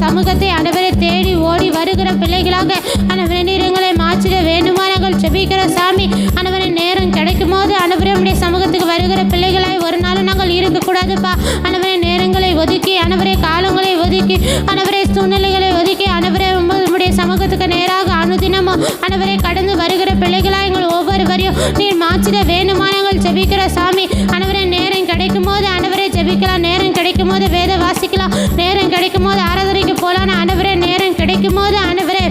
சமூகத்தை ஆண்டவரே தேடி ஓடி வருகிற பிள்ளைகளாக ஆண்டவரே நீர் எங்களை மாற்றிட வேண்டுமா நாங்கள் ஜெபிக்கிற சாமி. ஆண்டவரே நேரம் கிடைக்கும் போது ஆண்டவரே உம்முடைய சமூகத்துக்கு வருகிற பிள்ளைகளாய் ஒரு நாளும் நாங்கள் இருக்கக்கூடாதுப்பா. ஆண்டவரே நேரங்களை ஒதுக்கி ஆண்டவரே காலங்களை ஒதுக்கி ஆண்டவரே சூழ்நிலைகளை ஒதுக்கி ஆண்டவரே உம்முடைய சமூகத்துக்கு நேராக அனுதினமும் ஆண்டவரே கடந்து வருகிற பிள்ளைகளாய் எங்கள் ஒவ்வொருவரையும் நீர் மாற்றிட வேண்டுமா நாங்கள் ஜெபிக்கிற சாமி. ஆண்டவரே நேரம் கிடைக்கும் போது ஆண்டவரே ஜெபிக்கலாம், நேரம் கிடைக்கும் போது வேத வாசிக்கலாம், நேரம் கிடைக்கும் போது ஆராதனைக்கு போகலாம். ஆண்டவரே நேரம் கிடைக்கும் போது ஆண்டவரே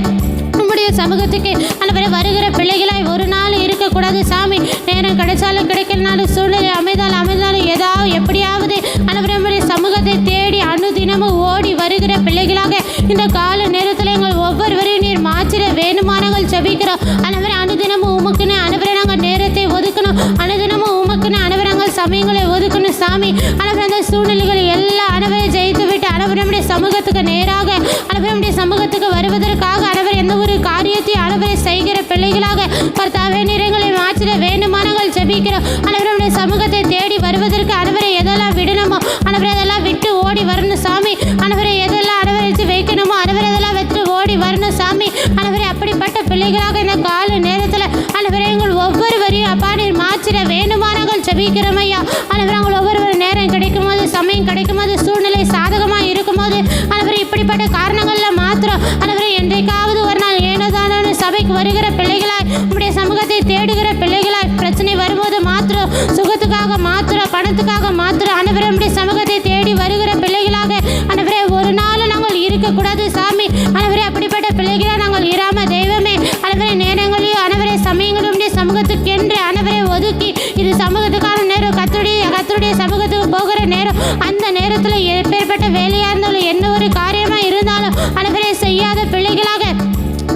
உம்முடைய சமூகத்துக்கு ஆண்டவரே வருகிற பிள்ளைகளாய் ஒரு நாள் இருக்கக்கூடாது சாமி. நேரம் கிடைச்சாலும் கிடைக்கலனாலும் சூழ்நிலை அமைந்தாலும் ஏதாவது எப்படியாவது ஆண்டவரே உம்முடைய சமூகத்தை தேடி அனுதினமும் ஓடி வருகிற பிள்ளைகளாக இந்த கால நேரத்தில் எங்கள் ஒவ்வொருவரையும் நீர் மாற்றிட வேண்டுமானங்கள் ஜெபிக்கிறோம். ஆண்டவரே அனுதினமும் உமக்குன்னு ஆண்டவரே நாங்கள் நேரத்தை ஒதுக்கணும், அனுதினமும் உமக்குன்னு ஆண்டவரே நாங்கள் சமயங்களை ஒதுக்கணும் சாமி. ஆண்டவரே அந்த சூழ்நிலைகளை எல்லாம் ஆண்டவரை ஜெயித்து விட்டு ஆண்டவரே நம்முடைய சமூகத்துக்கு நேராக ஆண்டவரே நம்முடைய சமூகத்துக்கு வருவதற்காக ஆண்டவரே எந்த ஒரு காரியத்தை ஆண்டவரை செய்கிற பிள்ளைகளாக கர்த்தாவே நீர் எங்களை மாற்றிட வேண்டுமானங்கள் ஜெபிக்கிறோம். ஆண்டவரே நம்முடைய சமூகத்தை தேடி வருவதற்கு ஆண்டவரை எதெல்லாம் விடணுமோ ஆண்டவரே அதெல்லாம் விட்டு ஓடி வரணும் சாமி. ஆண்டவரை எதெல்லாம் ஆண்டவரை வைக்கணுமோ ஆண்டவரை அதெல்லாம் வச்சு ஓடி வரணும் சாமி. ஆண்டவரே அப்படிப்பட்ட பிள்ளைகளாக இந்த கால நேரத்தில் ஆண்டவரே எங்கள் ஒவ்வொருவரையும் அப்பா நீர் மாற்றிட வேண்டுமானங்கள் ஜெபிக்கிறோம் ஐயா. ஆண்டவரே நாங்கள் ஒவ்வொரு நேரம் கிடைக்கும் போது சமயம் கிடைக்கும் போது சூழ்நிலை சாதகமாக இருக்கும் போது ஆண்டவரே இப்படிப்பட்ட காரணங்கள்ல மாத்திரம் ஆண்டவரே என்றைக்காவது ஒரு நாள் ஏனோதான சபைக்கு வருகிற பிள்ளைகளாய் உம்முடைய சமூகத்தை தேடுகிற பிள்ளைகளாய் பிரச்சனை வரும்போது மாத்திரம் சுகத்துக்காக மாத்திரம் பணத்துக்காக மாத்திரம் ஆண்டவரே உம்முடைய சமூகத்தை தேடி வருகிற பிள்ளைகளாக ஆண்டவரே ஒரு நாள் நாங்கள் இருக்கக்கூடாது சாமி. ஆண்டவரே அப்படிப்பட்ட பிள்ளைகளாக நாங்கள் இராம தெய்வமே ஆண்டவரே நேரங்களையும் ஆண்டவரே சமயங்களும் உம்முடைய சமூகத்துக்கு என்று ஆண்டவரை ஒதுக்கி இது சமூகத்துக்கான நேரம் கர்த்தருடைய சமூகத்துக்கு போகிற நேரம் அந்த நேரத்தில் எப்பேற்பட்ட வேலையாக இருந்தாலும் என்ன ஒரு காரியமாக இருந்தாலும் ஆண்டவரே செய்யாத பிள்ளைகளாக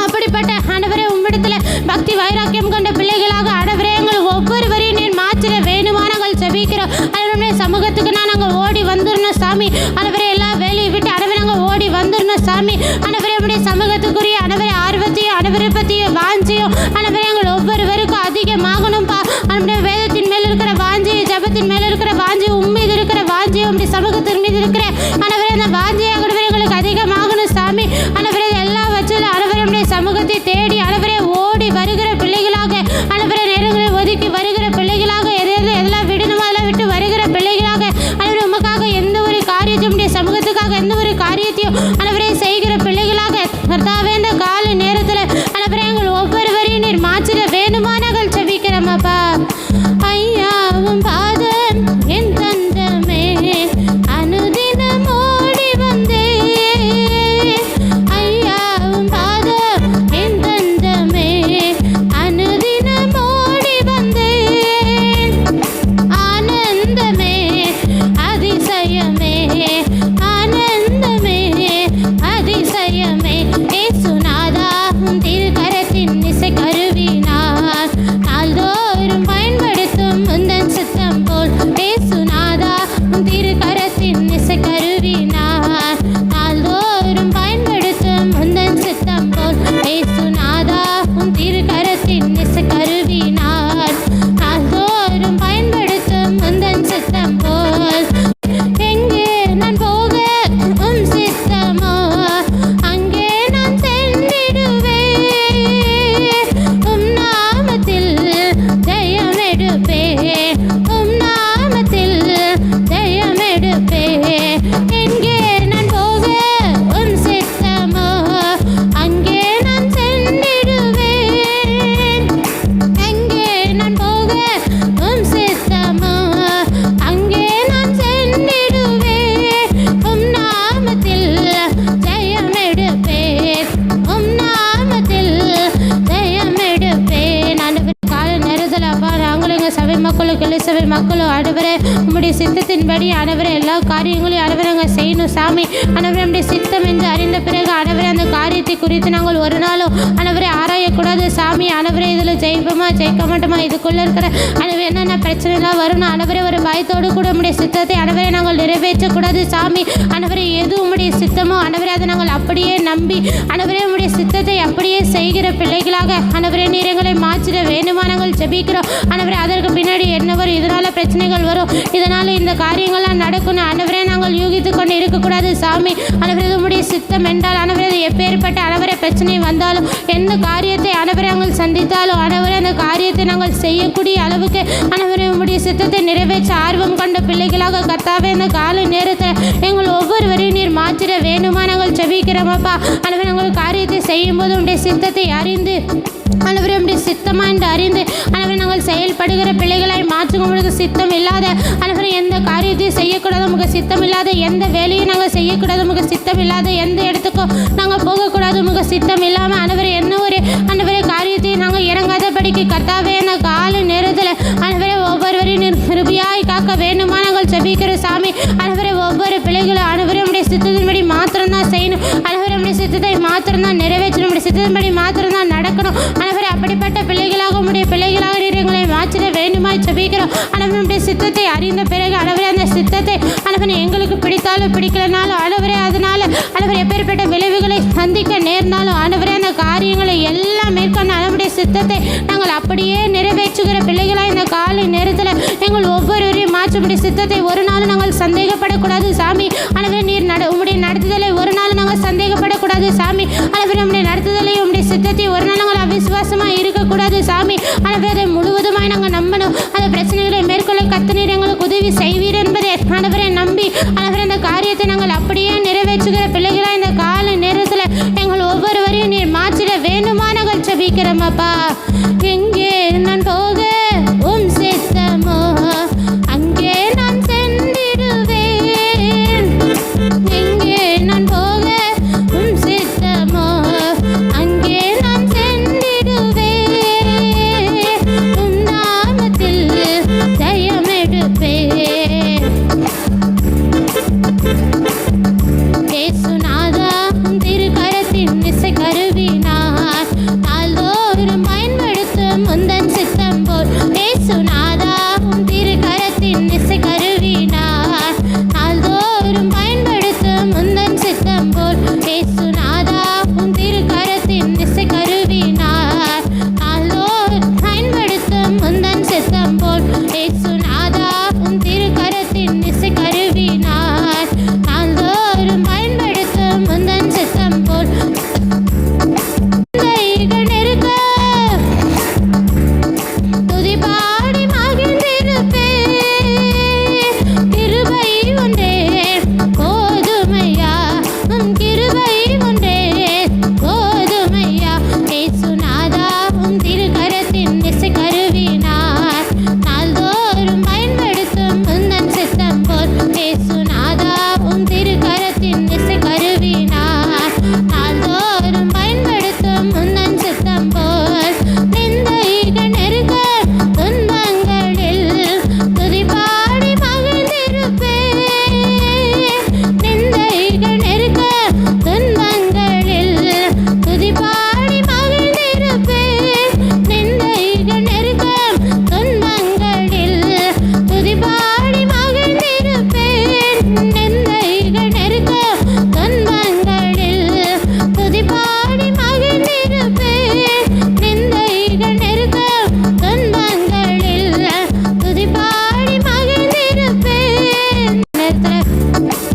அப்படிப்பட்ட ஆண்டவரே உம்மிடத்தில் பக்தி வைராக்கியம் கொண்ட பிள்ளைகளாக ஆண்டவரே எங்கள் ஒவ்வொருவரையும் நீர் மாற்றிட வேண்டுமானங்கள் ஜெபிக்கிறோம். ஆண்டவரே சமூகத்துக்கு நாங்கள் ஓடி வந்துடணும் சாமி. ஆண்டவரே எல்லா வேலையை விட்டு ஆண்டவரே நாங்கள் ஓடி வந்துடணும் சாமி. ஆண்டவரே உம்முடைய சமூகத்துக்குரிய ஆண்டவரே ஆர்வத்தையும் ஆண்டவரை பற்றியும் வாஞ்சியும் ஆண்டவரே எங்கள் ஒவ்வொருவருக்கும் அதிகமாகணும்ப்பா. ஆண்டவரே வேதத்தின் மேல் இருக்கிற வாஞ்சி, ஜபத்தின் மேல் இருக்கிற வாஞ்சி, உம்மீது இருக்கிற வாஞ்சி, உம்முடைய சமூகத்தின் மீது இருக்கிற ஆண்டவரே அந்த வாஞ்சியை ஆண்டவரே எங்களுக்கு அதிகமாகணும் சாமி. ஆண்டவரே எல்லா வச்சதும் ஆண்டவரே உம்முடைய சமூகத்தை தேடி ஆண்டவரே ஓடி வருகிற பிள்ளைகளாக ஆண்டவரே நேரங்களை ஒதுக்கி வருகிற பிள்ளைகளாக எதெல்லாம் விடணுமோ அதெல்லாம் விட்டு வருகிற பிள்ளைகளாக ஆண்டவரே உமக்காக எந்த ஒரு காரியத்தையும் உம்முடைய சமூகத்துக்காக எந்த ஒரு காரியத்தையும் ஆண்டவரே செய்கிற பிள்ளைகளாக கர்த்தாவே இந்த கால நேரத்தில் ஆண்டவரே எங்கள் ஒவ்வொருவரையும் நீர் மாற்றிட வேண்டுமானங்கள் ஜெபிக்கிறோமப்பா. ஐயாவும் பாதம் என் தந்தமே அனுதினம் ஓடி வந்தே ஐயாவும் பாதம் என் நாங்களும் ஆண்டவரே உம்முடைய சித்தத்தின்படி ஆண்டவரே எல்லா காரியங்களையும் ஆண்டவரே நாங்கள் செய்யணும் சாமி. ஆண்டவரே நம்முடைய சித்தம் என்று அறிந்த பிறகு ஆண்டவரே அந்த காரியத்தை குறித்து நாங்கள் ஒரு நாளும் ஆண்டவரே ஆராயக்கூடாது சாமி. ஆண்டவரே இதில் ஜெயிப்போமா ஜெயிக்க மாட்டோமா, இதுக்குள்ளே இருக்கிற ஆண்டவரே என்னென்ன பிரச்சனைலாம் வரும்னு ஆண்டவரே ஒரு பயத்தோடு கூட உம்முடைய சித்தத்தை ஆண்டவரே நாங்கள் நிறைவேற்றக்கூடாது சாமி. ஆண்டவரே எது உம்முடைய சித்தமோ ஆண்டவரே அதை நாங்கள் அப்படியே நம்பி ஆண்டவரே உம்முடைய சித்தத்தை அப்படியே செய்கிற பிள்ளைகளாக ஆண்டவரே நீர் எங்களை மாற்றிட வேண்டுமா நாங்கள் ஜெபிக்கிறோம் ஆண்டவரே. அதற்கு பின்னாடி என்ன வரும், இதனால் பிரச்சனைகள் வரும், இதனால் இந்த காரியங்கள்லாம் நடக்கணும் ஆண்டவரே நாங்கள் யூகித்து கொண்டு இருக்கக்கூடாது சாமி. ஆண்டவரே உம்முடைய சித்தம் என்றால் ஆண்டவரே எப்பேற்பட்ட ஆண்டவரே பிரச்சனை வந்தாலும் எந்த காரியத்தை ஆண்டவரே நாங்கள் சந்தித்தாலும் ஆண்டவரே அந்த காரியத்தை நாங்கள் செய்யக்கூடிய அளவுக்கு ஆண்டவரே உம்முடைய சித்தத்தை நிறைவேற்ற ஆர்வம் கொண்ட பிள்ளைகளாக கர்த்தாவே இந்த கால நேரத்தில் எங்கள் ஒவ்வொருவரையும் நீர் மாற்றிட வேண்டுமா நாங்கள் ஜெபிக்கிறோமப்பா. ஆண்டவரே நாங்கள் காரியத்தை செய்யும் போது உம்முடைய சித்தத்தை அறிந்து ஆண்டவரே உம்முடைய சித்தமா என்று அறிந்து ஆண்டவரே நாங்கள் செயல்படுகிற பிள்ளைகளாய் மாற்றும். உங்களுக்கு சித்தம் இல்லாத ஆண்டவரே எந்த காரியத்தையும் செய்யக்கூடாது, உங்களுக்கு சித்தம் இல்லாத எந்த வேலையும் நாங்கள் செய்யக்கூடாது, உங்களுக்கு சித்தம் இல்லாத எந்த இடத்துக்கும் நாங்கள் போகக்கூடாது, உங்களுக்கு சித்தம் இல்லாமல் ஆண்டவரே என்ன ஒரு ஆண்டவரே காரியத்தையும் நாங்கள் இறங்காதபடிக்கு கர்த்தாவே அந்த கால நேரத்தில் ஆண்டவரே ஒவ்வொருவரையும் கிருபையாய் காக்க வேண்டுமா நாங்கள் ஜெபிக்கிறோம் சாமி. ஆண்டவரே ஒவ்வொரு பிள்ளைகளும் ஆண்டவரே உம்முடைய சித்தத்தின்படி மாத்திரம்தான் செய்யணும் ஆண்டவரே உம்முடைய சித்தத்தை மாத்திரம்தான் நிறைவேற்றணும், உம்முடைய சித்தத்தின்படி மாத்திரம்தான் நடக்கணும் ஆண்டவரே. அப்படிப்பட்ட பிள்ளைகளாக உம்முடைய பிள்ளைகளாக நீர் எங்களை மாற்றிட வேண்டுமாய் ஜெபிக்கிறோம் ஆண்டவரே. உம்முடைய சித்தத்தை அறிந்த பிறகு ஆண்டவரே அந்த சித்தத்தை ஆண்டவரே எங்களுக்கு பிடித்தாலும் பிடிக்கலனாலும் ஆண்டவரே அதனால ஆண்டவரே எப்பேற்பட்ட விளைவுகளை சந்திக்க நேர்ந்தாலும் ஆண்டவரே அந்த காரியங்களை எல்லாம் மேற்கொண்டு நம்முடைய சித்தத்தை நாங்கள் அப்படியே நிறைவேற்றுகிற பிள்ளைகளாக இந்த காலை நேரத்தில் எங்கள் ஒவ்வொருவரையும் மாற்றமுடைய சித்தத்தை ஒரு நாள் நாங்கள் சந்தேகப்படக்கூடாது சாமி. ஆண்டவரே நீர் உம்முடைய நடத்துதலை ஒரு நாள் நாங்கள் சந்தேகப்படக்கூடாது சாமி. ஆண்டவரே உம்முடைய நடத்துதலை உம்முடைய சித்தத்தை ஒரு நாள் நாங்கள் அவிசுவாசமாக இருக்கக்கூடாது சாமி. ஆண்டவரே அதை முழுவதுமாய் நாங்கள் நம்பணும். அந்த பிரச்சனைகளை மேற்கொள்ள கர்த்தர் எங்களுக்கு உதவி செய்வீர் என்பதை ஆண்டவரை நம்பி ஆண்டவரே அந்த காரியத்தை நாங்கள் அப்படியே நிறைவேற்றுகிற பிள்ளைகளாக இந்த கால நேரத்தில் எங்கள் ஒவ்வொருவரையும் நீர் மாற்றிட வேண்டுமா நாங்கள் ஜெபிக்கிறோமப்பா. எங்கே நான் போக உம் சித்தமோ அங்கே நான் சென்றிடுவேன், எங்கே நான் போக உம் சித்தமோ அங்கே நான் சென்றிடுவேன், உம் நாமத்தில் ஜெயமெடுப்பேன். இயேசுநாதா உம் திருக்கரத்தின் இசை கருவினார் நாள்தோறும் பயன்படுத்தும் உந்தன் சித்தம் போல். இயேசுநாதா உம் திருக்கரத்தின் இசை கருவினார் நாள்தோறும் பயன்படுத்தும் உந்தன் சித்தம் போல். இயேசுநாதா உம் திருக்கரத்தின் இசை கருவினார் நாள்தோறும் பயன்படுத்தும் உந்தன் சித்தம் போல். இயேசுநாதா உம் திருக்கரத்தின் இசை கருவினார் நாள்தோறும் பயன்படுத்தும் உந்தன் சித்தம் போல். கைகள் நெருக்க துதி பாடி மகிழ்ந்திருப்பேன், கிருபை ஒன்றே போதுமையா, உம் கிருபை ஒன்றே போதுமையா. இயேசுநாதா உம் திருக்கரத்தின் இசை கருவினார் நாள்தோறும் பயன்படுத்தும் உந்தன் சித்தம் போல். இயேசுநாதா உம் திருக்கரத்தின் இசை கருவினார் நாள்தோறும் பயன்படுத்தும் உந்தன் சித்தம் போல். நிந்தைகள் நெருக்க துன்பங்களில் துதி பாடி மகிழ்ந்திருப்பேன், நிந்தைகள் நெருக்க துன்பங்களில் துதி பாடி மகிழ்ந்திருப்பேன், நிந்தைகள் நெருக்க துன்பங்களில் துதி பாடி மகிழ்ந்திருப்பேன், நிந்தைகள் நெருக்க துன்பங்களில் துதி பாடி மகிழ்ந்திருப்பேன், நிந்தைகள் நெருக்க துன்பங்களில் துதி பாடி மகிழ்ந்திருப்பேன்.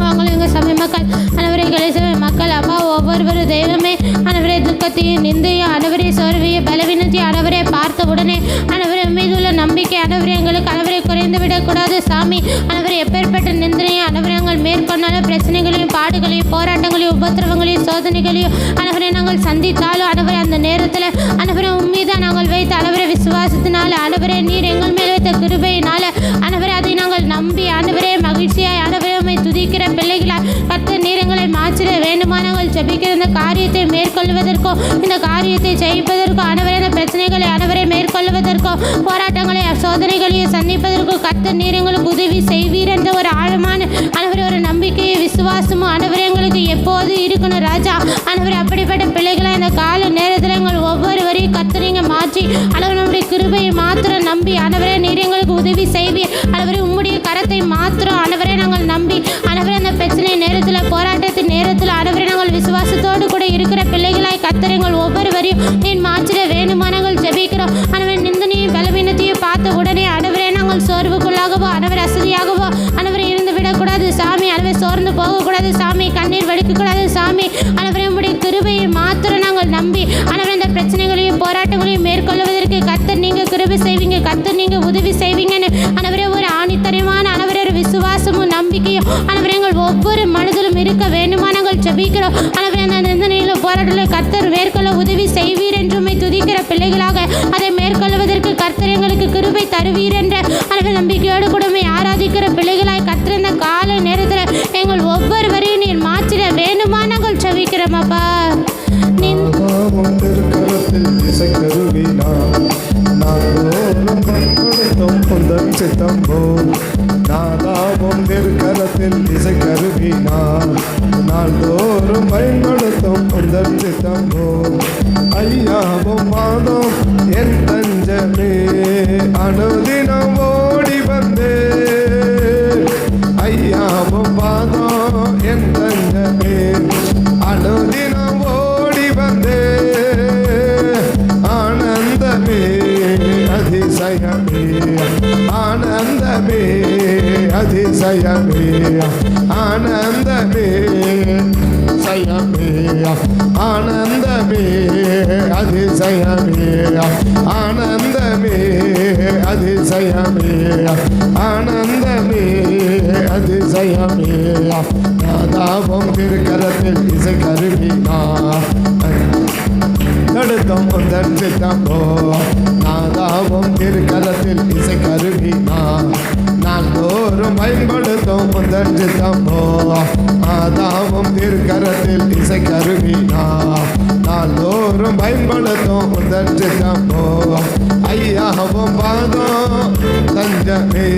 அவங்களும் எங்கள் சபை மக்கள் அனைவரை சபை மக்கள் அப்பா ஒவ்வொருவரும் தெய்வமே அனைவரே துக்கத்தையும் நிந்தையும் அனைவரே சோர்வையும் பலவீனத்தையும் அனைவரே பார்த்த உடனே அனைவரே மீதுள்ள நம்பிக்கை அனைவரே எங்களுக்கு அனைவரை குறைந்து விடக்கூடாது சாமி. அனைவரை எப்பேற்பட்ட நிந்தனையும் அனைவரை நாங்கள் மேற்கொண்டாலும் பிரச்சனைகளையும் பாடுகளையும் போராட்டங்களையும் உபத்திரவங்களையும் சோதனைகளையும் அனைவரை நாங்கள் சந்தித்தாலும் அனைவரை அந்த நேரத்தில் அனைவரை உண்மைதான் நாங்கள் வைத்த அனைவரை விசுவாசத்தினால அனைவரே நீர் எங்கள் மேல் வைத்த கிருபையினால அனைவரை அதை நாங்கள் நம்பி அனைவரே மகிழ்ச்சியாய் அனைவரை உம்மை துதிக்கிற பிள்ளைகளாய் கர்த்தர் நீர் எங்களை மாற்றிட வேண்டுமா நாங்கள் ஜெபிக்கிற இந்த காரியத்தை மேற்கொள்வதற்கும் இந்த காரியத்தை ஜெயிப்பதற்கும் அனைவரை பிரச்சனைகளை ஆண்டவரை மேற்கொள்வதற்கும் போராட்டங்களை சோதனைகளையும் சந்திப்பதற்கும் கர்த்தர் நீர் எங்களுக்கு உதவி செய்வீர் என்ற ஒரு ஆழமான ஆண்டவரே ஒரு நம்பிக்கையை விசுவாசமும் ஆண்டவரே எங்களுக்கு எப்போது இருக்கணும் ராஜா. ஆண்டவரே அப்படிப்பட்ட பிள்ளைகளை இந்த கால நேரத்தில் எங்கள் ஒவ்வொருவரையும் கர்த்தர் நீங்க மாற்றி ஆண்டவரே நம்முடைய கிருபையை மாத்திரம் நம்பி ஆண்டவரே நீர் எங்களுக்கு உதவி செய்வீர். ஆண்டவரே உம்முடைய கரத்தை மாத்திரம் ஆண்டவரே நாங்கள் நம்பி ஆண்டவரே அந்த பிரச்சனை நேரத்தில் போராட்டத்தின் நேரத்தில் ஆண்டவரே நாங்கள் விசுவாசத்தோடு கூட இருக்கிற பிள்ளைகளாய் கர்த்தர் எங்கள் ஒவ்வொருவரையும் நீர் மாற்றிட வேண்டுமா நாங்கள் ஜெபிக்கிறோம். ஆண்டவரே நிந்தனையும் பலவீனத்தையும் பார்த்த உடனே ஆண்டவரே நாங்கள் சோர்வுக்குள்ளாகவோ ஆண்டவரே அசதியாகவோ ஆண்டவரே இருந்து விடக்கூடாது சாமி. ஆண்டவரே சோர்ந்து போகக்கூடாது சாமி. கண்ணீர் வடிக்கக்கூடாது சாமி. ஆண்டவரே உம்முடைய கிருபையை மாத்திரம் நாங்கள் நம்பி ஆண்டவரே இந்த பிரச்சனைகளையும் போராட்டங்களையும் மேற்கொள்வதற்கு கர்த்தர் நீங்க கிருபை செய்வீங்க, கர்த்தர் நீங்க உதவி செய்வீங்கன்னு ஆண்டவரே ஒரு ஆணித்தரமான ஆண்டவரே ஒரு விசுவாசமும் நம்பிக்கையும் ஆண்டவரே எங்கள் ஒவ்வொரு மனதிலும் இருக்க வேண்டுமா நாங்கள் ஜெபிக்கிறோம். ஆண்டவரே அந்த நிந்தனையிலும் போராட்டத்தில் கர்த்தர் மேற்கொள்ள உதவி செய்வீர் என்றுமே துதிக்கிற பிள்ளைகளாக அதை மேற்கொள்வதற்கு கர்த்தர் எங்களுக்கு கிருபை தருவீர் என்ற ஆண்டவரே நம்பிக்கையோடு கூடமே ஆராதிக்கிற பிள்ளைகளாய் கர்த்தர் இந்த கால நேரத்தில் எங்கள் ஒவ்வொருவரையும் நீர் மாற்றிட வேண்டுமா நாங்கள் ஜெபிக்கிறோம் அப்பா. நாதாவும் திருக்கரத்தில் இசை கருவினார் நாள்தோறும் பயன்படுத்தும் உந்தன் சித்தம்போ. ஐயாவும் மாதம் என் தஞ்சமே அனுதினம் ஓடி வந்தே. ஐயாவும் பாதம் என் தஞ்சமே அனுதினம் ஓடி வந்தே. ஆனந்தமே அதிசயமே ஆனந்தமே அதிசயமே ஆனந்தமே சயமே ஆனந்தமே அதிசயமே ஆனந்தமே அதிசயமே ஆனந்தமே அதிசயமே. நாதாவும் திருக்கரத்தில் இசை கருவினார் தடுத்தும் உந்தன் சித்தம்போ. நாதாவும் திருக்கரத்தில் இசை கருவினார் நாள்தோறும் பயன்படுத்தும் உந்தன் சித்தம்போ. நாதாவும் திருக்கரத்தில் இசை கருவினார் நாள்தோறும் பயன்படுத்தும் உந்தன் சித்தம்போ. ஐயாவும் பாதம் தஞ்சமே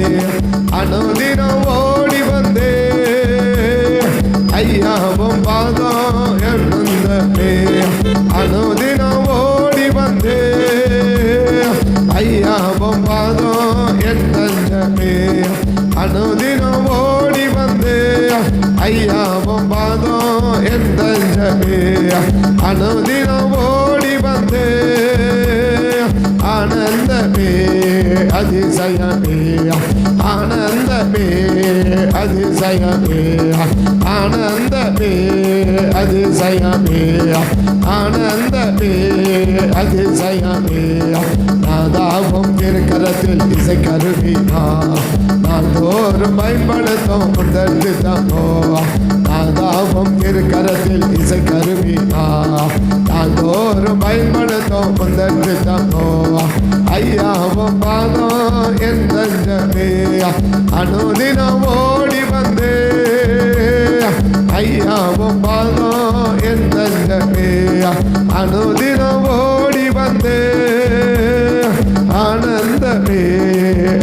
அனுதினம் ஓடி வந்தே. ஐயாவும் பாதம் என்னந்தமே அனுதினம் ஓடி வந்தே. ஐயாவும் பாதம் என் தஞ்சமே அனுதினம் ஓடி வந்தே. ஐயாவும் பாதம் என் தஞ்சமே அனுதினம் ஓடி வந்தே. ஆனந்தமே அதிசயமே ஆனந்தமே அதிசயமே ஆனந்தமே அதிசயமே ஆனந்தமே அதிசயமே. நாதாவும் திருக்கரத்தில் இசை கருவினார் நாள்தோறும் பயன்படுத்தும் உந்தன் சித்தம்போ. நாதாவும் திருக்கரத்தில் இசை கருவினார் நாள்தோறும் பயன்படுத்தும் உந்தன் சித்தம்போ. ஐயாவும் பாதம் என் தஞ்சமே அனுதினம் ஓடி வந்தே. ஐயாவும் பாதம் என் தஞ்சமே அனுதினம் ஓடி வந்தே. ஆனந்தமே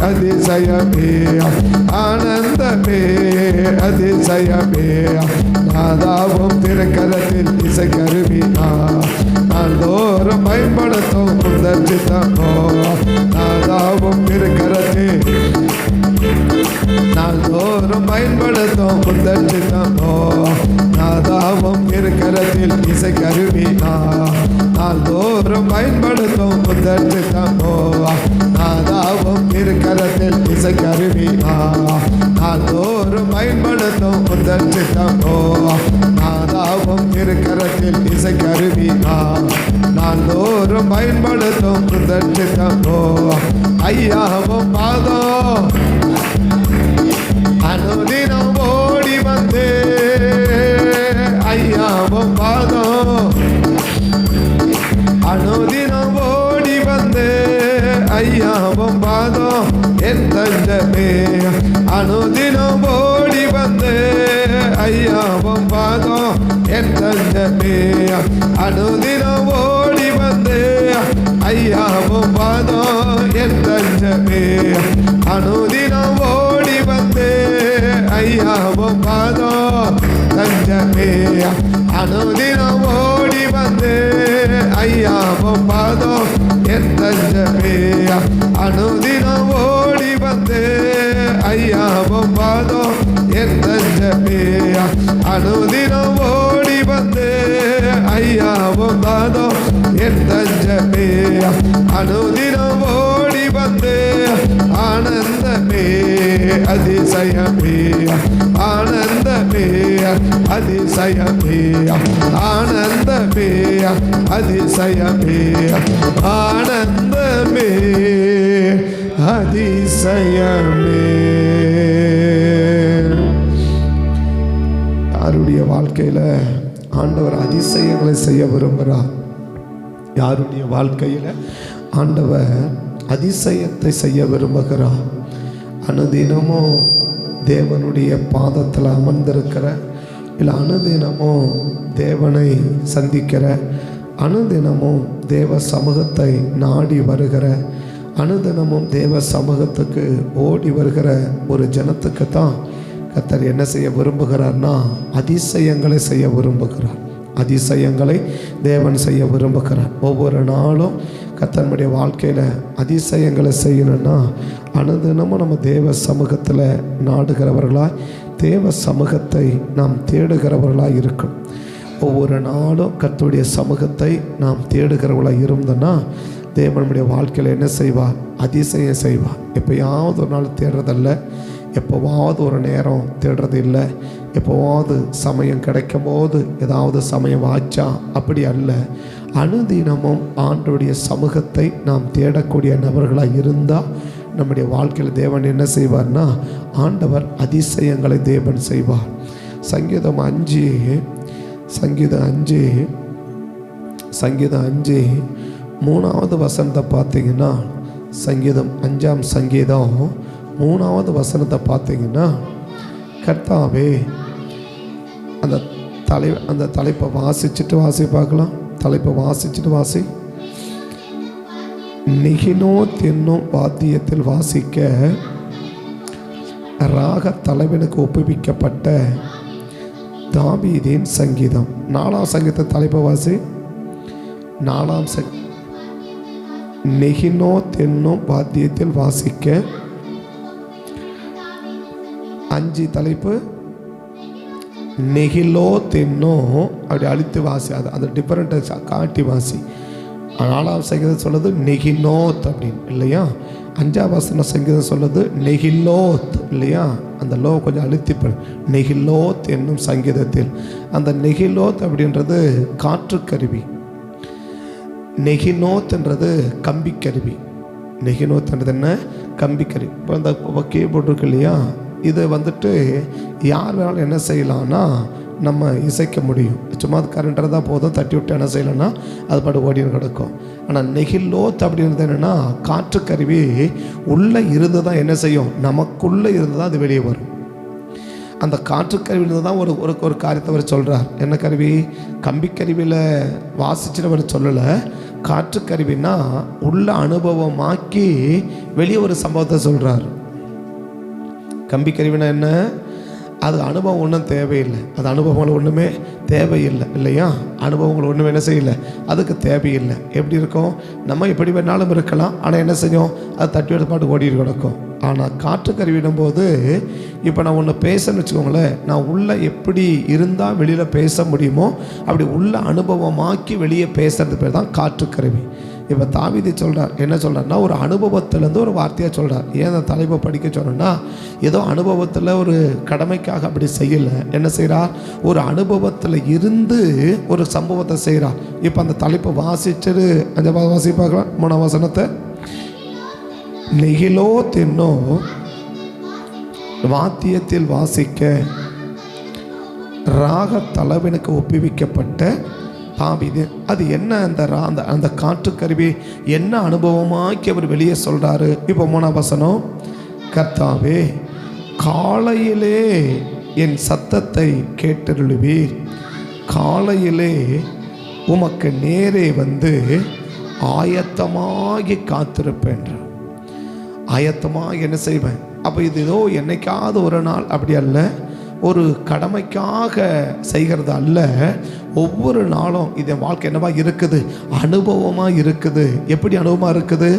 அதிசயமே ஆனந்தமே அதிசயமே. நாதாவும் திருக்கரத்தில் இசை கருவினார் நாள்தோறும் பயன்படுத்தும் உந்தன் சித்தம்போ. நாதாவும் திருக்கரத்தில் நாள்தோறும் பயன்படுத்தும் உந்தன் சித்தம்போ. நாதாவும் திருக்கரத்தில் இசை கருவினார் நாள்தோறும் பயன்படுத்தும் உந்தன் சித்தம்போ. நாதாவும் திருக்கரத்தில் இசை கருவினார் நாள்தோறும் பயன்படுத்தும் உந்தன் சித்தம்போ. நாதாவும் திருக்கரத்தில் இசை கருவினார் நாள்தோறும் பயன்படுத்தும் உந்தன் சித்தம்போ. ஐயாவும் பாதம் அனுதினம் ஓடி வந்தே. ஐயாவும் பாதம் அனுதினம் ஓடி வந்தே. ஐயாவும் பாதம் என் தஞ்சமே அனுதினம் ஓடி வந்தே. ஐயாவும் பாதம் என் தஞ்சமே அனுதினம் ஓடி வந்தே. ஐயாவும் பாதம் என் தஞ்சமே. அனுதினம் ஓடி வந்து ஐயாவும் பாதம் தஞ்சமே. அனுதினம் ஓடி வந்து ஐயாவும் பாதம் என் தஞ்சமே. அனுதினம் ஓடி வந்து ஐயாவும் பாதம் என் தஞ்சமே. அனுதினம் ஓடி வந்து ஐயாவும் பாதம் என் தஞ்சமே. அனுதினம் ஓடி வந்து ஆனந்தமே அதிசயமே. ஆனந்தமே அதிசயமே. ஆனந்தமே அதிசயமே. ஆனந்தமே அதிசயமே. யாருடைய வாழ்க்கையில ஆண்டவர் அதிசயங்களை செய்ய விரும்புகிறார்? யாருடைய வாழ்க்கையில ஆண்டவர் அதிசயத்தை செய்ய விரும்புகிறார்? அனுதினமும் தேவனுடைய பாதத்தில் அமர்ந்திருக்கிற, இல்லை அனுதினமும் தேவனை சந்திக்கிற, அனுதினமும் தேவ சமூகத்தை நாடி வருகிற, அனுதினமும் தேவ சமூகத்துக்கு ஓடி வருகிற ஒரு ஜனத்துக்கு தான் கர்த்தர் என்ன செய்ய விரும்புகிறார்னா அதிசயங்களை செய்ய விரும்புகிறார். அதிசயங்களை தேவன் செய்ய விரும்புகிறார். ஒவ்வொரு நாளும் கர்த்தனுடைய வாழ்க்கையில் அதிசயங்களை செய்யணும்னா அனுதினமும் நம்ம தேவ சமூகத்தில் நாடுகிறவர்களாய், தேவ சமூகத்தை நாம் தேடுகிறவர்களாக இருக்கணும். ஒவ்வொரு நாளும் கர்த்தருடைய சமூகத்தை நாம் தேடுகிறவர்களாக இருந்தோன்னா தேவனுடைய வாழ்க்கையில் என்ன செய்வார்? அதிசயம் செய்வார். எப்போயாவது ஒரு நாள் தேடுறதல்ல, எப்போவாவது ஒரு நேரம் தேடுறது இல்லை, எப்போவாவது சமயம் கிடைக்கும் போது ஏதாவது சமயம் ஆச்சா, அப்படி அல்ல. அனுதினமும் ஆண்டவருடைய சமூகத்தை நாம் தேடக்கூடிய நபர்களாக இருந்தால் நம்முடைய வாழ்க்கையில் தேவன் என்ன செய்வார்னா ஆண்டவர் அதிசயங்களை தேவன் செய்வார். சங்கீதம் 5 3வது வசனத்தை பார்த்தீங்கன்னா, சங்கீதம் 5ஆம் சங்கீதம் 3வது வசனத்தை பார்த்தீங்கன்னா, கர்த்தாவே அந்த தலைப்பை வாசிச்சுட்டு பார்க்கலாம். தலைப்பை வாசிச்சுட்டு வாசி. நிகினோத் என்னும் வாத்தியத்தில் வாசிக்க ராக தலைவனுக்கு ஒப்புவிக்கப்பட்ட தாவீதின் சங்கீதம். 4ஆம் சங்கீத தலைப்பை வாசி. 4ஆம் நிகினோத் என்னும் வாத்தியத்தில் வாசிக்க 5 தலைப்பு நெகிலோத் என்னும் அப்படி அழித்து வாசி. அது டிஃபரெண்ட்டை காட்டி வாசி. 4ஆம் சங்கீதம் சொல்லுது நெகினோத் அப்படின்னு இல்லையா. 5ஆம் வசன சங்கீதம் சொல்லுது நெகிலோத் இல்லையா. அந்த லோ கொஞ்சம் அழுத்தி நெகிலோத் என்னும் சங்கீதத்தில். அந்த நெகிலோத் அப்படின்றது காற்றுக்கருவி, நெகினோத்ன்றது கம்பிக்கருவி. நெகினோத்ன்றது என்ன? கம்பிக்கருவி. இப்போ அந்த கீபோர்டு இருக்கு இல்லையா, இதை வந்துட்டு யார் வேணாலும் என்ன செய்யலாம்னா நம்ம இசைக்க முடியும். சும்மா அது கரண்ட்டாக தான் போதும், தட்டி விட்டு என்ன செய்யலாம்னா அது பாட்டு ஓடின்னு கிடக்கும். ஆனால் நெகிலோத் அப்படின்றது என்னென்னா காற்றுக்கருவி உள்ளே இருந்து தான் என்ன செய்யும், நமக்குள்ளே இருந்து தான் அது வெளியே வரும். அந்த காற்றுக்கருவியிலிருந்து தான் ஒரு காரியத்தை அவர் சொல்கிறார். என்ன கருவி? கம்பிக்கருவியில் வாசிச்சுட்டு அவர் சொல்லலை. காற்றுக்கருவின்னா உள்ள அனுபவமாக்கி வெளியே ஒரு சம்பவத்தை சொல்கிறார். கம்பிக்கருவினா என்ன? அது அனுபவம் ஒன்றும் தேவையில்லை, அது அனுபவங்கள் ஒன்றுமே தேவையில்லை இல்லையா. அனுபவங்கள் ஒன்றுமே என்ன செய்யலை, அதுக்கு தேவையில்லை. எப்படி இருக்கும்? நம்ம எப்படி வேணாலும் இருக்கலாம், ஆனால் என்ன செய்யும், அது தட்டி எடுத்து பாட்டு ஓடி கிடக்கும். ஆனால் காற்றுக்கருவிடும் போது இப்போ நான் ஒன்று பேசணும்னு வச்சுக்கோங்களேன், நான் உள்ளே எப்படி இருந்தால் வெளியில் பேச முடியுமோ அப்படி உள்ள அனுபவமாக்கி வெளியே பேசுறது பேர் தான் காற்றுக்கருவி. இப்போ தாவீது சொல்கிறார், என்ன சொல்கிறார்னா ஒரு அனுபவத்திலேருந்து ஒரு வார்த்தையாக சொல்கிறார். ஏன் அந்த தலைப்பை படிக்க சொன்னோன்னா, ஏதோ அனுபவத்தில் ஒரு கடமைக்காக அப்படி செய்யலை. என்ன செய்கிறார்? ஒரு அனுபவத்தில் இருந்து ஒரு சம்பவத்தை செய்கிறார். இப்போ அந்த தலைப்பை வாசிச்சுட்டு 5வது வாசி பார்க்கலாம். 3ஆம் வசனத்தை. நெகிலோத் என்னும் வாத்தியத்தில் வாசிக்க ராக தலைவனுக்கு ஒப்புவிக்கப்பட்ட தாவீது. அது என்ன? அந்த காற்றுக்கருவி என்ன அனுபவமாக்கி அவர் வெளியே சொல்றாரு. இப்போ 3ஆம் வசனம். கர்த்தாவே காலையிலே என் சத்தத்தை கேட்டருளுவீர், காலையிலே உமக்கு நேரே வந்து ஆயத்தமாகி காத்திருப்பேன். ஆயத்தமாக என்ன செய்வேன்? அப்போ இது ஏதோ என்னைக்காவது ஒரு நாள் அப்படி அல்ல, ஒரு கடமைக்காக செய்கிறது அல்ல. ஒவ்வொரு நாளும் இது வாழ்க்கை என்னவா இருக்குது? அனுபவமாக இருக்குது. எப்படி அனுபவமாக இருக்குது?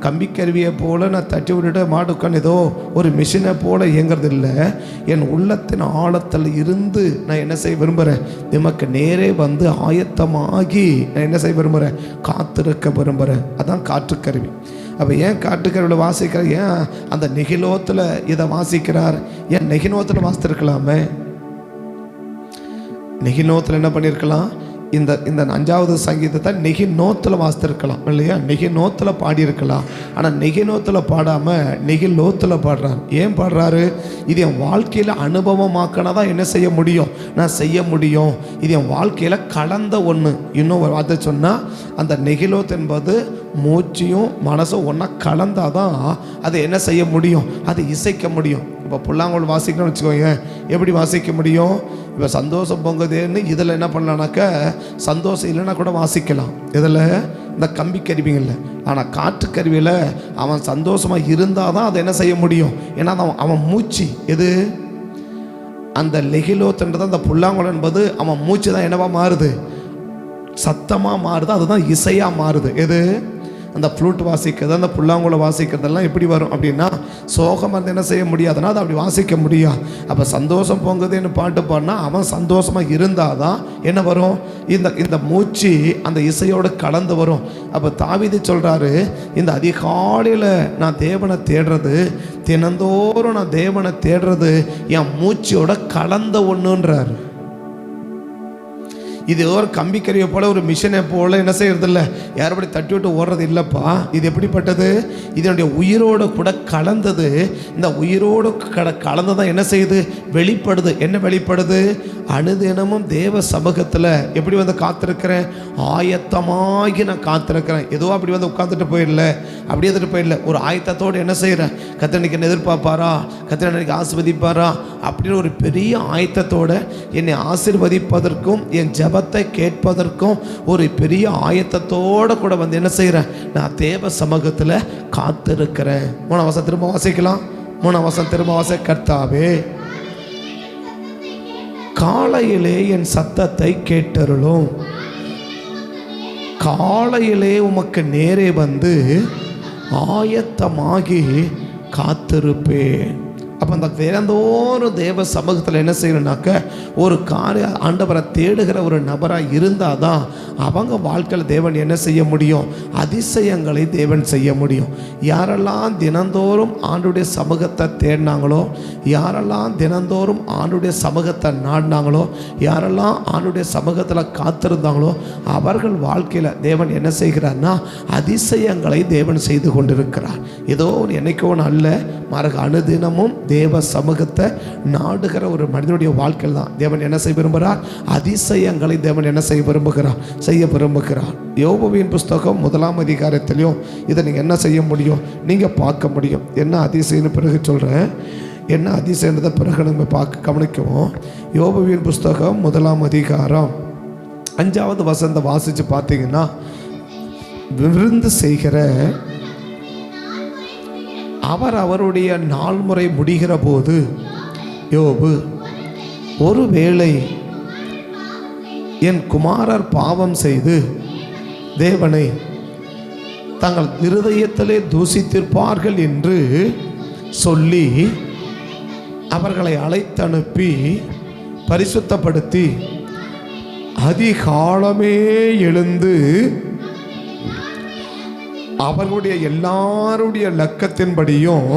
கம்பிக்கருவியை போல் நான் தட்டி விட்டுட்டு மாட்டுக்கான் ஏதோ ஒரு மிஷினை போல் இயங்கிறது இல்லை. என் உள்ளத்தின் ஆழத்தில் இருந்து நான் என்ன செய்ய விரும்புகிறேன்? நமக்கு நேரே வந்து ஆயத்தமாகி நான் என்ன செய்ய விரும்புகிறேன்? காத்திருக்க விரும்புகிறேன். அதான் காற்றுக்கருவி. அப்போ ஏன் காட்டுக்கருவியில் வாசிக்கிறார்? ஏன் அந்த நெகிலோத்தில் இதை வாசிக்கிறார்? ஏன் நெகினோத்தில் வாசித்திருக்கலாமே? நெகினோத்தில் என்ன பண்ணியிருக்கலாம்? இந்த 5வது சங்கீதத்தை நெகினோத்தில் வாசித்திருக்கலாம் இல்லையா? நெகினோத்தில் பாடியிருக்கலாம். ஆனால் நெகினோத்தில் பாடாமல் நெகிலோத்தில் பாடுறார். ஏன் பாடுறாரு? இது என் வாழ்க்கையில் அனுபவமாக்கினா தான் என்ன செய்ய முடியும்? நான் செய்ய முடியும். இது என் வாழ்க்கையில் கலந்த ஒன்று. இன்னும் ஒரு வார்த்தை சொன்னால், அந்த நெகிலோத் என்பது மூச்சியும் மனசும் ஒன்றா கலந்தாதான் அதை என்ன செய்ய முடியும்? அதை இசைக்க முடியும். இப்போ புல்லாங்குழல் வாசிக்கணும்னு வச்சுக்கோங்க, எப்படி வாசிக்க முடியும்? இப்போ சந்தோஷம் பொங்குதேன்னு இதில் என்ன பண்ணலான்னாக்க சந்தோஷம் இல்லைன்னா கூட வாசிக்கலாம். இதில் இந்த கம்பி கருவிங்களில். ஆனால் காற்றுக்கருவியில் அவன் சந்தோஷமாக இருந்தால் தான் அதை என்ன செய்ய முடியும்? ஏன்னா அவன் மூச்சு எது? அந்த லெகிலோத்துன்றது, அந்த புல்லாங்குழல் என்பது அவன் மூச்சு தான் என்னவா மாறுது? சத்தமாக மாறுது. அதுதான் இசையாக மாறுது. எது? அந்த ஃப்ளூட் வாசிக்கிறது, அந்த புல்லாங்குழல் வாசிக்கிறதெல்லாம் எப்படி வரும் அப்படின்னா, சோகம் வந்து என்ன செய்ய முடியாதுன்னா அது அப்படி வாசிக்க முடியாது. அப்போ சந்தோஷம் பொங்குதுன்னு பாட்டு பாடினா அவன் சந்தோஷமாக இருந்தால் தான் என்ன வரும்? இந்த மூச்சு அந்த இசையோடு கலந்து வரும். அப்போ தாவீது சொல்கிறாரு, இந்த அதிகாலையில் நான் தேவனை தேடுறது, தினந்தோறும் நான் தேவனை தேடுறது என் மூச்சோட கலந்த ஒன்றுன்றார். இது ஒரு கம்பிக்கருவியை போல, ஒரு மிஷினை போல என்ன செய்யறது இல்லை, யாரபடி தட்டி விட்டு ஓடுறது இல்லைப்பா. இது எப்படிப்பட்டது? இதனுடைய உயிரோடு கூட கலந்தது. இந்த உயிரோடு கலந்ததான் என்ன செய்யுது? வெளிப்படுது. என்ன வெளிப்படுது? அனுதினமும் தேவ சமூகத்தில் எப்படி வந்து காத்திருக்கிறேன்? ஆயத்தமாகி நான் காத்திருக்கிறேன். ஏதோ அப்படி வந்து உட்காந்துட்டு போயிடல, அப்படியே வந்துட்டு போயிடல. ஒரு ஆயத்தத்தோடு என்ன செய்கிறேன்? கர்த்தர் என்ன எதிர்பார்ப்பாரா? கர்த்தர் எனக்கு ஆசீர்வதிப்பாரா? அப்படின்னு ஒரு பெரிய ஆயத்தத்தோடு என்னை ஆசீர்வதிப்பதற்கும் என் ஜெபத்தை கேட்பதற்கும் ஒரு பெரிய ஆயத்தத்தோடு கூட வந்து என்ன செய்கிறேன்? நான் தேவ சமூகத்தில் காத்திருக்கிறேன். 3 வசனம் திரும்ப வாசிக்கலாம். 3 வசனம் திரும்ப வாசி. கர்த்தாவே, காலையிலே என் சத்தத்தை கேட்டருளும். காலையிலே உமக்கு நேரே வந்து ஆயத்தமாகி காத்திருப்பேன். அப்போ அந்த தினந்தோறும் தேவ சமூகத்தில் என்ன செய்யணும்னாக்க, ஒரு காரிய ஆண்டவரை தேடுகிற ஒரு நபராக இருந்தால் தான் அவங்க வாழ்க்கையில் தேவன் என்ன செய்ய முடியும்? அதிசயங்களை தேவன் செய்ய முடியும். யாரெல்லாம் தினந்தோறும் ஆண்டுடைய சமூகத்தை தேடினாங்களோ, யாரெல்லாம் தினந்தோறும் ஆண்டுடைய சமூகத்தை நாடினாங்களோ, யாரெல்லாம் ஆண்டுடைய சமூகத்தில் காத்திருந்தாங்களோ, அவர்கள் வாழ்க்கையில் தேவன் என்ன செய்கிறார்னா அதிசயங்களை தேவன் செய்து கொண்டிருக்கிறார். ஏதோ ஒரு என்னைக்கோ அல்ல, மறக்க அனுதினமும் தேவ சமூகத்தை நாடுகிற ஒரு மனிதனுடைய வாழ்க்கையில் தான் தேவன் என்ன செய்ய விரும்புகிறார்? அதிசயங்களை தேவன் என்ன செய்ய விரும்புகிறார். யோபுவின் புஸ்தகம் 1ஆம் அதிகாரத்திலையும் இதை நீங்கள் என்ன செய்ய முடியும்? நீங்கள் பார்க்க முடியும். என்ன அதிசயம்னு பிறகு சொல்கிறேன். என்ன அதிசயன்றதை பிறகு நம்ம கவனிக்குவோம். யோபுவின் புஸ்தகம் 1ஆம் அதிகாரம் 5வது வசனத்தை வாசித்து பார்த்தீங்கன்னா, விருந்து செய்கிற அவருடைய நாள் முறை முடிகிற போது யோபு, ஒருவேளை என் குமாரர் பாவம் செய்து தேவனை தங்கள் இருதயத்திலே தூசித்திருப்பார்கள் என்று சொல்லி அவர்களை அழைத்தனுப்பி பரிசுத்தப்படுத்தி அதிகாலமே எழுந்து அவர்களுடைய எல்லாருடைய லக்கத்தின்படியும்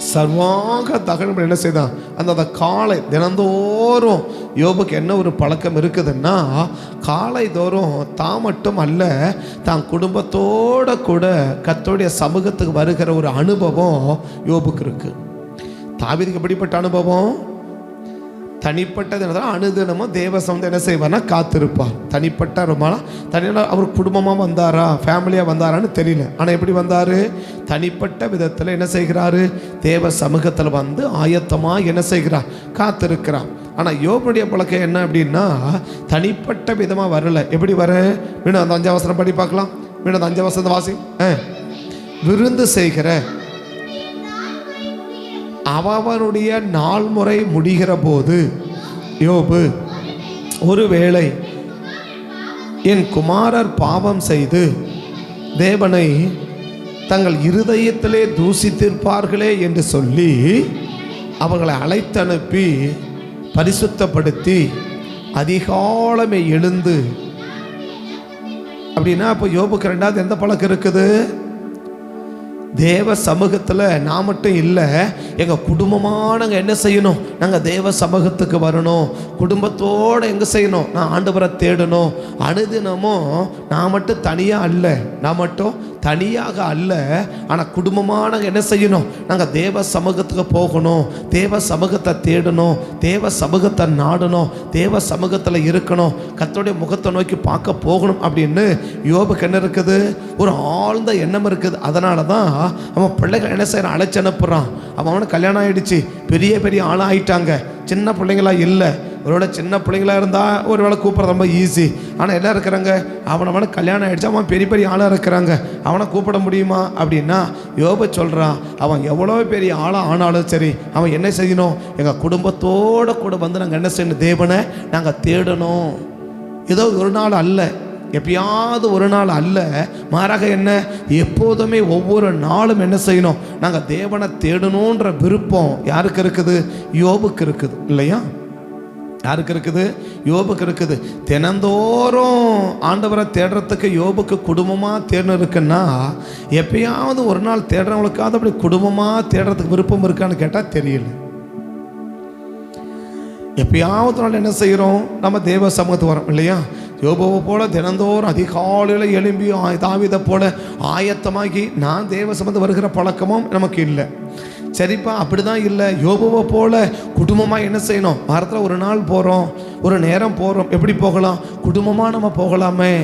சர்வாக தகவல் என்ன செய்தான்? அந்த காலை தினந்தோறும் யோபுக்கு என்ன ஒரு பழக்கம் இருக்குதுன்னா, காலை தோறும் தான் மட்டும் அல்ல, தான் குடும்பத்தோடு கூட கர்த்தருடைய சமூகத்துக்கு வருகிற ஒரு அனுபவம் யோபுக்கு இருக்கு. தாவீதுக்கு எப்படிப்பட்ட அனுபவம்? தனிப்பட்டது அனுதினமும் தேவ சமூகத்தை என்ன செய்வார்னா காத்திருப்பார். தனிப்பட்ட ரொம்ப தனியாக அவர் குடும்பமாக வந்தாரா, ஃபேமிலியாக வந்தாரான்னு தெரியல. ஆனால் எப்படி வந்தார்? தனிப்பட்ட விதத்தில் என்ன செய்கிறாரு? தேவ சமூகத்தில் வந்து ஆயத்தமாக என்ன செய்கிறார்? காத்திருக்கிறார். ஆனால் யோபுடைய பழக்கம் என்ன அப்படின்னா, தனிப்பட்ட விதமாக வரல. எப்படி வர? இன்னும் அந்த 5 வசனம் படி பார்க்கலாம். மீண்டும் 5 வசனத்தை வாசி. விருந்து செய்கிற அவனுடைய நாள் முறை முடிகிற போது யோபு, ஒருவேளை என் குமாரர் பாவம் செய்து தேவனை தங்கள் இருதயத்திலே தூசித்திருப்பார்களே என்று சொல்லி அவர்களை அழைத்தனுப்பி பரிசுத்தப்படுத்தி அதிகாலமே எழுந்து. அப்படின்னா இப்போ யோபுக்கு 2வது எந்த பழக்கம் இருக்குது? தேவ சமூகத்தில் நான் மட்டும் இல்லை, எங்கள் குடும்பமாக நாங்கள் என்ன செய்யணும்? நாங்கள் தேவ சமூகத்துக்கு வரணும். குடும்பத்தோடு எங்கே செய்யணும்? நான் ஆண்டவரை தேடணும். அனுதினமும் நான் மட்டும் தனியாக அல்ல, நான் மட்டும் தனியாக அல்ல, ஆனால் குடும்பமாக நாங்கள் என்ன செய்யணும்? நாங்கள் தேவ சமூகத்துக்கு போகணும், தேவ சமூகத்தை தேடணும், தேவ சமூகத்தை நாடணும், தேவ சமூகத்தில் இருக்கணும், கர்த்தருடைய முகத்தை நோக்கி பார்க்க போகணும் அப்படின்னு யோபுக்கு என்ன இருக்குது? ஒரு ஆழ்ந்த எண்ணம் இருக்குது. அதனால தான் அவன் பிள்ளைகள் என்ன செய்யறான்? அழைச்சி அனுப்புகிறான். அவனுக்கு கல்யாணம் ஆகிடுச்சு, பெரிய பெரிய ஆளாக ஆகிட்டாங்க, சின்ன பிள்ளைங்களா இல்லை. ஒருவேளை சின்ன பிள்ளைங்களா இருந்தால் ஒரு வேளை கூப்பிட்றது ரொம்ப ஈஸி. ஆனால் என்ன இருக்கிறாங்க? அவனுக்கு கல்யாணம் ஆகிடுச்சு, அவன் பெரிய பெரிய ஆளாக இருக்கிறாங்க, அவனை கூப்பிட முடியுமா அப்படின்னா யோபு சொல்கிறான், அவன் எவ்வளோ பெரிய ஆளாக ஆனாலும் சரி, அவன் என்ன செய்யணும்? எங்கள் குடும்பத்தோடு கூட வந்து நாங்கள் என்ன செய்யணும்? தேவனை நாங்கள் தேடணும். ஏதோ ஒரு நாள் அல்ல, எப்பயாவது ஒரு நாள் அல்ல, மாறாக என்ன? எப்போதுமே ஒவ்வொரு நாளும் என்ன செய்யணும்? நாங்கள் தேவனை தேடணுன்ற விருப்பம் யாருக்கு இருக்குது? யோபுக்கு இருக்குது இல்லையா? யாருக்கு இருக்குது? யோபுக்கு இருக்குது. தினந்தோறும் ஆண்டவரை தேடுறதுக்கு யோபுக்கு குடும்பமாக தேடணும் இருக்குன்னா, எப்பயாவது ஒரு நாள் தேடுறவங்களுக்காவது அப்படி குடும்பமாக தேடுறதுக்கு விருப்பம் இருக்கான்னு கேட்டால் தெரியல. எப்பயாவது நாள் என்ன செய்கிறோம்? நம்ம தேவ சமூகத்துக்கு வரோம் இல்லையா? யோபுவை போல தினந்தோறும் அதிகாலையில் எழும்பி தாவீதை போல ஆயத்தமாகி நான் தேவ சமூகத்து வருகிற பழக்கமும் நமக்கு இல்லை. சரிப்பா, அப்படிதான் இல்லை. யோபுவை போல குடும்பமாக என்ன செய்யணும்? வாரத்தில் ஒரு நாள் போகிறோம், ஒரு நேரம் போகிறோம். எப்படி போகலாம்? குடும்பமாக நம்ம போகலாமே,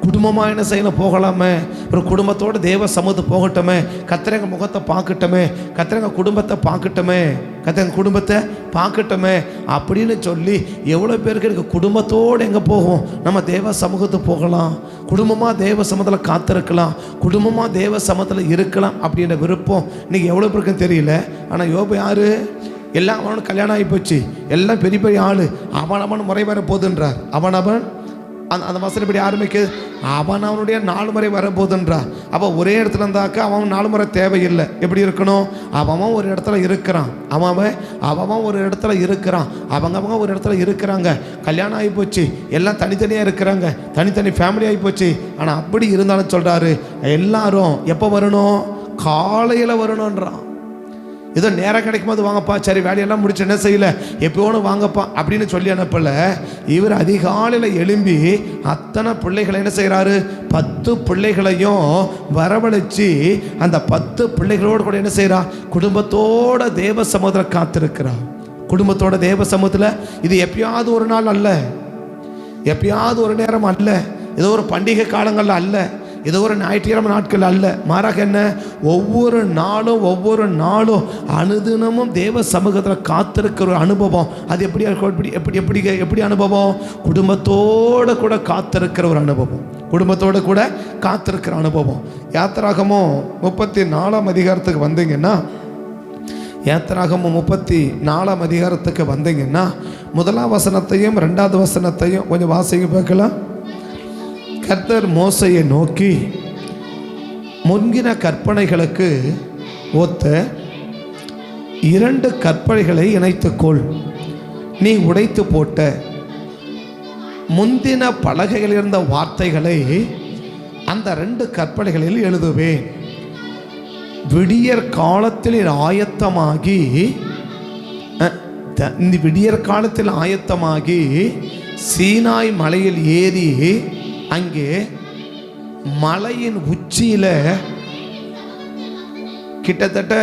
குடும்பமாக என்ன செய்யணும்? போகலாமே. ஒரு குடும்பத்தோடு தேவ சமூகத்தை போகட்டுமே, கர்த்தரங்க முகத்தை பார்க்கட்டுமே, கர்த்தரங்க குடும்பத்தை பார்க்கட்டுமே, கர்த்தரங்க குடும்பத்தை பார்க்கட்டுமே அப்படின்னு சொல்லி எவ்வளோ பேருக்கு எனக்கு குடும்பத்தோடு எங்கே போகும்? நம்ம தேவ சமூகத்துக்கு போகலாம், குடும்பமாக தேவ சமூகத்தில் காத்திருக்கலாம், குடும்பமாக தேவ சமூகத்தில் இருக்கலாம் அப்படின்ற விருப்பம் இன்னைக்கு எவ்வளோ பேருக்குன்னு தெரியல. ஆனால் யோபு யார்? எல்லாம் அவனுக்கு கல்யாணம் ஆகி போச்சு, எல்லாம் பெரிய பெரிய ஆள், அவன் முறை வர போதுன்றார். அவன் அந்த வசனம் இப்படி ஆரம்பிக்குது, அவனுடைய 4 முறை வரப்போதுன்றா. அப்போ ஒரே இடத்துல இருந்தாக்கா அவன் 4 முறை தேவையில்லை. எப்படி இருக்கணும்? அவன் ஒரு இடத்துல இருக்கிறான், அவன் ஒரு இடத்துல இருக்கிறான், அவங்க ஒரு இடத்துல இருக்கிறாங்க. கல்யாணம் ஆகி போச்சு, எல்லாம் தனித்தனியாக இருக்கிறாங்க, தனித்தனி ஃபேமிலி ஆகி போச்சு. ஆனால் அப்படி இருந்தாலும் சொல்கிறாரு, எல்லாரும் எப்போ வரணும்? காலையில் வரணுன்றான். ஏதோ நேரம் கிடைக்கும் போது வாங்கப்பா, சரி வேலையெல்லாம் முடிச்சு என்ன செய்யலை, எப்போன்னு வாங்கப்பா அப்படின்னு சொல்லி அனுப்பல. இவர் அதிகாலையில் எழும்பி அத்தனை பிள்ளைகளை என்ன செய்கிறாரு? 10 பிள்ளைகளையும் வரவழைச்சி அந்த 10 பிள்ளைகளோடு கூட என்ன செய்கிறா? குடும்பத்தோட தேவ சமூகத்தில் காத்திருக்கிறா. குடும்பத்தோட தேவ சமூகத்தில். இது எப்பயாவது ஒரு நாள் அல்ல, எப்பயாவது ஒரு நேரம் அல்ல, ஏதோ ஒரு பண்டிகை காலங்களில் அல்ல, ஏதோ ஒரு ஞாயிற்றுக்கிழமை நாட்கள் அல்ல. மாறாக என்ன? ஒவ்வொரு நாளும் அனுதினமும் தேவ சமூகத்தில் காத்திருக்கிற ஒரு அனுபவம். அது எப்படி எப்படி அனுபவம்? குடும்பத்தோடு கூட காத்திருக்கிற ஒரு அனுபவம், குடும்பத்தோடு கூட காத்திருக்கிற அனுபவம். யாத்திராகமம் 34ஆம் அதிகாரத்துக்கு வந்தீங்கன்னா, யாத்திராகமம் 34ஆம் அதிகாரத்துக்கு வந்தீங்கன்னா 1ஆம் வசனத்தையும் 2வது வசனத்தையும் கொஞ்சம் வாசிக்க பார்க்கலாம். கர்த்தர் மோசையை நோக்கி, முன்கின கற்பனைகளுக்கு ஒத்த 2 கற்பனைகளை இணைத்துக்கொள். நீ உடைத்து போட்ட முந்தின பலகையில் இருந்த வார்த்தைகளை அந்த 2 கற்பனைகளில் எழுதுவேன். விடியற் காலத்தில் ஆயத்தமாகி, விடியற் காலத்தில் ஆயத்தமாகி சீனாய் மலையில் ஏறி அங்கே மலையின் உச்சியில் கிட்டத்தட்ட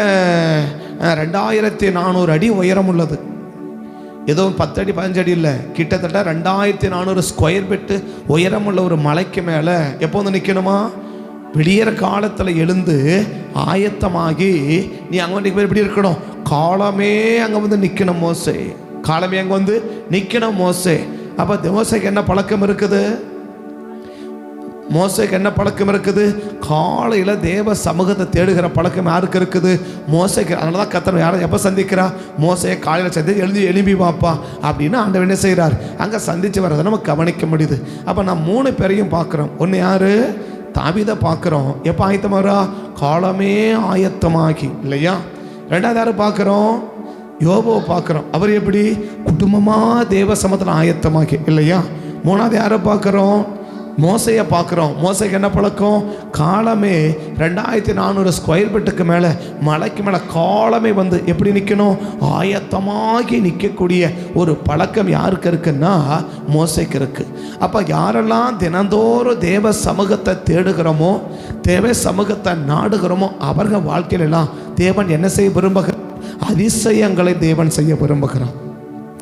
2400 அடி உயரம் உள்ளது. ஏதோ 10 அடி 15 அடி இல்லை, கிட்டத்தட்ட 2400 ஸ்கொயர் ஃபீட்டு உயரமுள்ள ஒரு மலைக்கு மேலே எப்போ வந்து நிற்கணுமா? விடியற காலத்தில் எழுந்து ஆயத்தமாகி நீ அங்கே வந்து எப்படி இருக்கணும்? காலமே அங்கே வந்து நிற்கணும் மோசே, காலமே அங்கே வந்து நிற்கணும் மோசே. அப்போ மோசேக்கு என்ன பழக்கம் இருக்குது? மோசேக்கு என்ன பழக்கம் இருக்குது? காலையில் தேவ சமூகத்தை தேடுகிற பழக்கம் யாருக்கு இருக்குது? மோசேக்கு. அதனால தான் கர்த்தர் யாரை எப்போ சந்திக்கிறா? மோசையை காலையில் சந்தி எழும்பி வாப்பா அப்படின்னு ஆண்டவர் என்ன செய்கிறார்? அங்கே சந்தித்து வர்றதை நம்ம கவனிக்க முடியுது. அப்போ நான் 3 பேரையும் பார்க்குறோம். ஒன்று யார்? தாவீதை பார்க்குறோம். எப்போ ஆயத்தமாகறா? காலமே ஆயத்தமாகி, இல்லையா? ரெண்டாவது யார் பார்க்குறோம்? யோபுவை பார்க்குறோம். அவர் எப்படி? குடும்பமாக தேவ சமூகத்தில் ஆயத்தமாகி, இல்லையா? மூணாவது யாரை பார்க்குறோம்? மோசையை பார்க்குறோம். மோசைக்கு என்ன பழக்கம்? காலமே 2400 ஸ்கொயர் ஃபீட்டுக்கு மேலே மலைக்கு மேலே காலமே வந்து எப்படி நிற்கணும்? ஆயத்தமாகி நிற்கக்கூடிய ஒரு பழக்கம் யாருக்கு இருக்குன்னா மோசைக்கு இருக்குது. அப்போ யாரெல்லாம் தினந்தோறும் தேவ சமூகத்தை தேடுகிறோமோ, தேவ சமூகத்தை நாடுகிறோமோ, அவர்கள் வாழ்க்கையிலெல்லாம் தேவன் என்ன செய்ய விரும்புகிறார்? அதிசயங்களை தேவன் செய்ய விரும்புகிறான்.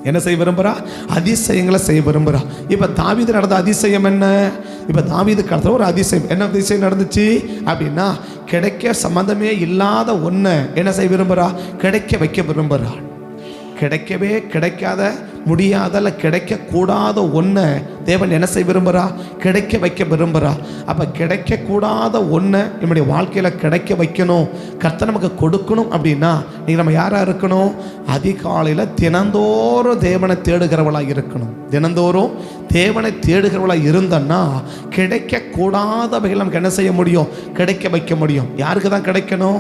என்ன செய்ய விரும்புகிறா? அதிசயங்களை செய்ய விரும்புகிறா. இப்போ தாவீது நடந்த அதிசயம் என்ன? இப்போ தாவீது கடத்த ஒரு அதிசயம். என்ன அதிசயம் நடந்துச்சு அப்படின்னா, கிடைக்க சம்மந்தமே இல்லாத ஒன்றை என்ன செய்ய விரும்புகிறா? கிடைக்க வைக்க விரும்புகிறாள். கிடைக்கவே கிடைக்காத முடியாதல்ல கிடைக்கக்கூடாத ஒன்றை தேவன் என்ன செய்ய விரும்புகிறா? கிடைக்க வைக்க விரும்புகிறா. அப்போ கிடைக்கக்கூடாத ஒன்றை நம்முடைய வாழ்க்கையில் கிடைக்க வைக்கணும், கர்த்தர் நமக்கு கொடுக்கணும் அப்படின்னா நீங்கள் நம்ம யாராக இருக்கணும்? அதிகாலையில் தினந்தோறும் தேவனை தேடுகிறவளாக இருக்கணும். தினந்தோறும் தேவனை தேடுகிறவளாக இருந்தோன்னா கிடைக்கக்கூடாதவைகள் நமக்கு என்ன செய்ய முடியும்? கிடைக்க வைக்க முடியும். யாருக்கு தான் கிடைக்கணும்?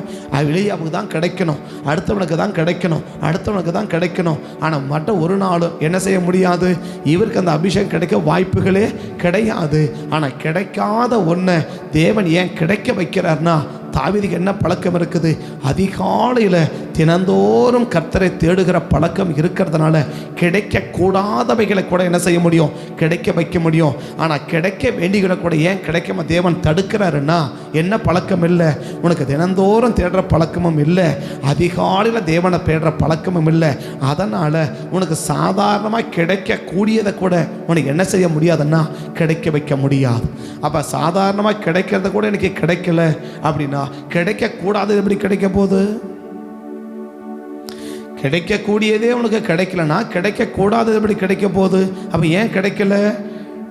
வெளியாவுக்கு தான் கிடைக்கணும், அடுத்தவனுக்கு தான் கிடைக்கணும், அடுத்தவனுக்கு தான் கிடைக்கணும். ஆனால் மற்ற ஒரு நாளும் என்ன செய்ய முடியாது. இவருக்கு அந்த அபிஷேகம் கிடைக்க வாய்ப்புகளே கிடையாது. ஆனால் கிடைக்காத ஒன்றை தேவன் ஏன் கிடைக்க வைக்கிறார்னா, தாவீதுக்கு என்ன பழக்கம் இருக்குது? அதிகாலையில் தினந்தோறும் கர்த்தரை தேடுகிற பழக்கம் இருக்கிறதுனால கிடைக்கக்கூடாதவைகளை கூட என்ன செய்ய முடியும்? கிடைக்க வைக்க முடியும். ஆனால் கிடைக்க வேண்டிகளை கூட ஏன் கிடைக்காம தேவன் தடுக்கிறாருன்னா, என்ன பழக்கம் இல்லை? உனக்கு தினந்தோறும் தேடுற பழக்கமும் இல்லை, அதிகாலையில் தேவனை தேடுற பழக்கமும் இல்லை. அதனால் உனக்கு சாதாரணமாக கிடைக்கக்கூடியதை கூட உனக்கு என்ன செய்ய முடியாதுன்னா கிடைக்க வைக்க முடியாது. அப்போ சாதாரணமாக கிடைக்கிறத கூட எனக்கு கிடைக்கல அப்படின்னா கிடைக்கக்கூடாது எப்படி கிடைக்க போகுது? கிடைக்கக்கூடியதே உனக்கு கிடைக்கலன்னா கிடைக்கக்கூடாதது எப்படி கிடைக்க போகுது? அப்போ ஏன் கிடைக்கல?